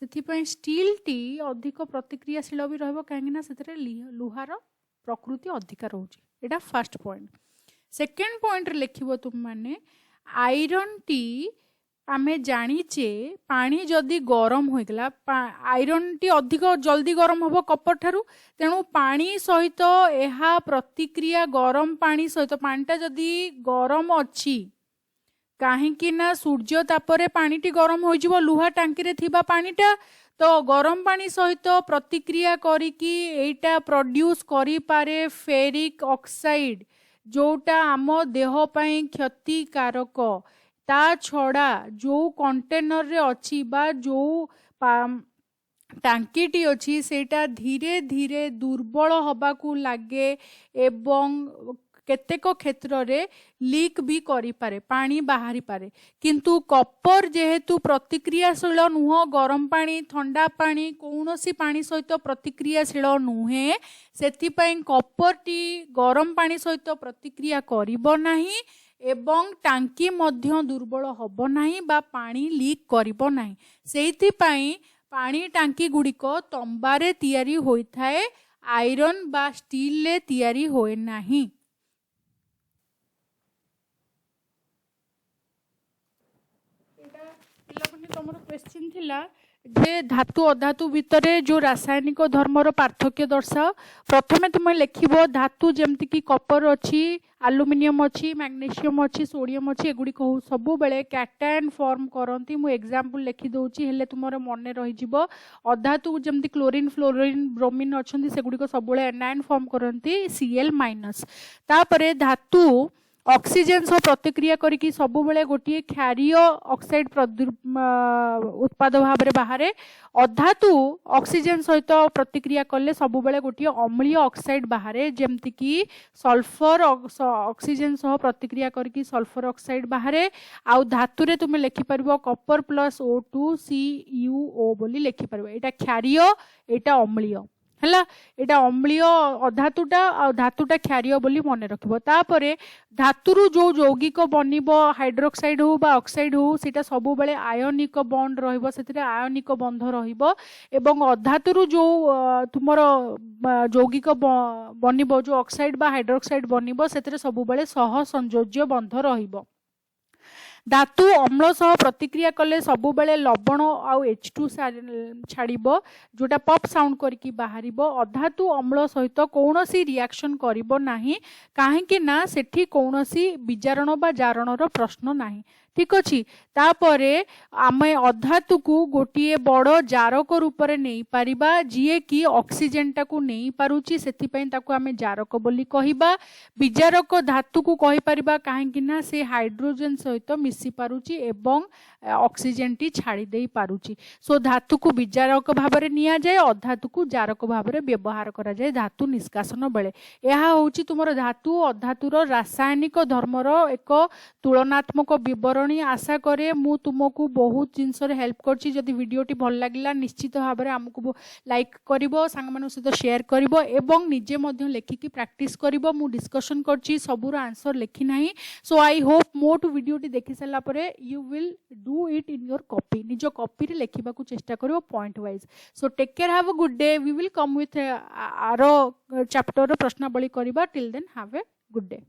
सेथिपई स्टील टी अधिक प्रतिक्रियाशील भी रहबो काहेकि ना सेतरे लुहार प्रकृति अधिक रहउची। एटा फर्स्ट पॉइंट। सेकंड पॉइंट रे लिखिबो तुम माने आयरन टी आमे जानिचे पानी जदि गरम होइगला आयरन टी अधिक जल्दी गरम होबो कपर ठारू तेणु पानी सहित एहा प्रतिक्रिया गरम पानी सहित पानीटा जदि गरम अछि काहेकि ना सूर्य तापरे पानीटी गरम हो जिवो लुहा टांकी रे थिबा पानीटा तो गरम पानी सहित प्रतिक्रिया करिकी एटा प्रोड्यूस करि पारे फेरिक ऑक्साइड जोटा आम देह पई क्षतिकारक। ता छड़ा जो कंटेनर रे अच्छी बा जो टांकीटी अच्छी सेटा धीरे धीरे दुर्बल हवा को लागे एवं केतेक क्षेत्र रे लीक भी करि पारे पानी बाहरी पारे किंतु कपर जेहेतु प्रतिक्रियाशील नुह गरम पानी ठंडा पानी कौनसी पानी सहित प्रतिक्रियाशील नुहे सेथिपई कपर टी गरम पानी सहित प्रतिक्रिया करिबो नाही एवं टांकी मध्य दुर्बल हब नाही बा पानी लीक करिबो नाही। सेहिथिपई पानी टांकी गुड़िक तंबारे तैयारी होइथाए आयरन बा स्टील ले तैयारी होए नाही। एटा पिलापनि तमरो क्वेश्चन थिला जे धातु अधातु भितरे जो रासायनिक धर्मर पार्थक्य दर्शाओ। प्रथमे तुम लिखिबो धातु जेमति कि कपर अछि एल्युमिनियम अछि मैग्नीशियम अछि सोडियम अछि एगुडी कहू सब बेले कैटायन फॉर्म करंती मु एग्जांपल लिखि दोची हेले तुमर मने रहि जिवो। अधातु जेमति क्लोरीन फ्लोरीन ब्रोमीन अछंती सेगुडी को सब बेले एनायन फॉर्म करंती Cl-। तापरे धातु ऑक्सीजन सह प्रतिक्रिया करिकी सब बेले गोटे क्षारीय ऑक्साइड उत्पाद भाव में बाहर अधातु ऑक्सीजन सहित प्रतिक्रिया कले सब बेले गोटे अम्लीय ऑक्साइड बाहर जेमति कि सल्फर ऑक्सीजन सह प्रतिक्रिया करिकी सल्फर ऑक्साइड बाहर आउ धातु रे तुम लिखि परबो कपर प्लस O2 CuO बोली लिखि परबो। एटा क्षारीय एटा अम्लीय हैला एटा अम्लीय अधातुटा आ धातुटा क्षारीय बोली मन रखिबो। तापरे धातुरु जो यौगिक बनिबो हाइड्रोक्साइड हो बा ऑक्साइड हो सेटा सब बेले आयनिक बॉन्ड रहइबो सेतिरे आयनिक बंध रहइबो एवं अधातुरु जो तुमरो यौगिक बनिबो जो ऑक्साइड बा हाइड्रोक्साइड बनिबो सेतिरे सब बेले सह संयोज्य बंध रहइबो। धातु अम्ल सह प्रतिक्रिया कले सब बेले लवण आउ H2 छाड़िबो जोटा पॉप साउंड करके बाहरिबो। अधातु अम्ल सहित कौनसी रिएक्शन करिबो नाही काहेकि ना सेठी कौनसी विजारण बा जारणर प्रश्न नाही। ठीक अच्छी तापरे आमे अधातु को गोटे बड़ जारक रूप में नहीं पारिबा जीए कि ऑक्सीजन टाकू नहीं पारुची सेथिपई ताकू आमे जारक बोली कहिबा। विजारक धातु को कहि पारिबा काहेकि ना से हाइड्रोजन सहित मिसी पारुची एवं ऑक्सीजन टी छाड़ी दे पारुची। सो धातु को विजारक भाव में निया जाए अधातु को जारक भाव में व्यवहार करा जाए धातु निष्कासन बेले। यह होची तुमर धातु अधातुर रासायनिक धर्मर एक तुलनात्मक विवरण करणी आशा करे मु तुमको बहुत जिनस हेल्प करछि जदि वीडियोटी भल लागिला निश्चित भाव में आमको लाइक करिवो सांग मान सहित शेयर करिवो एवं निजे मध्य लेखिकी प्रैक्टिस करिवो मु डिस्कशन करछि सबुर आंसर लेखि नाही सो आई होप मोटू वीडियोटी देखि सारा परे you will do it in your copy निज कॉपी रे लेखिबा को चेष्टा करिवो point wise so take care have a good day we will come with आरो चैप्टर प्रश्नावली करिबा till then have a good day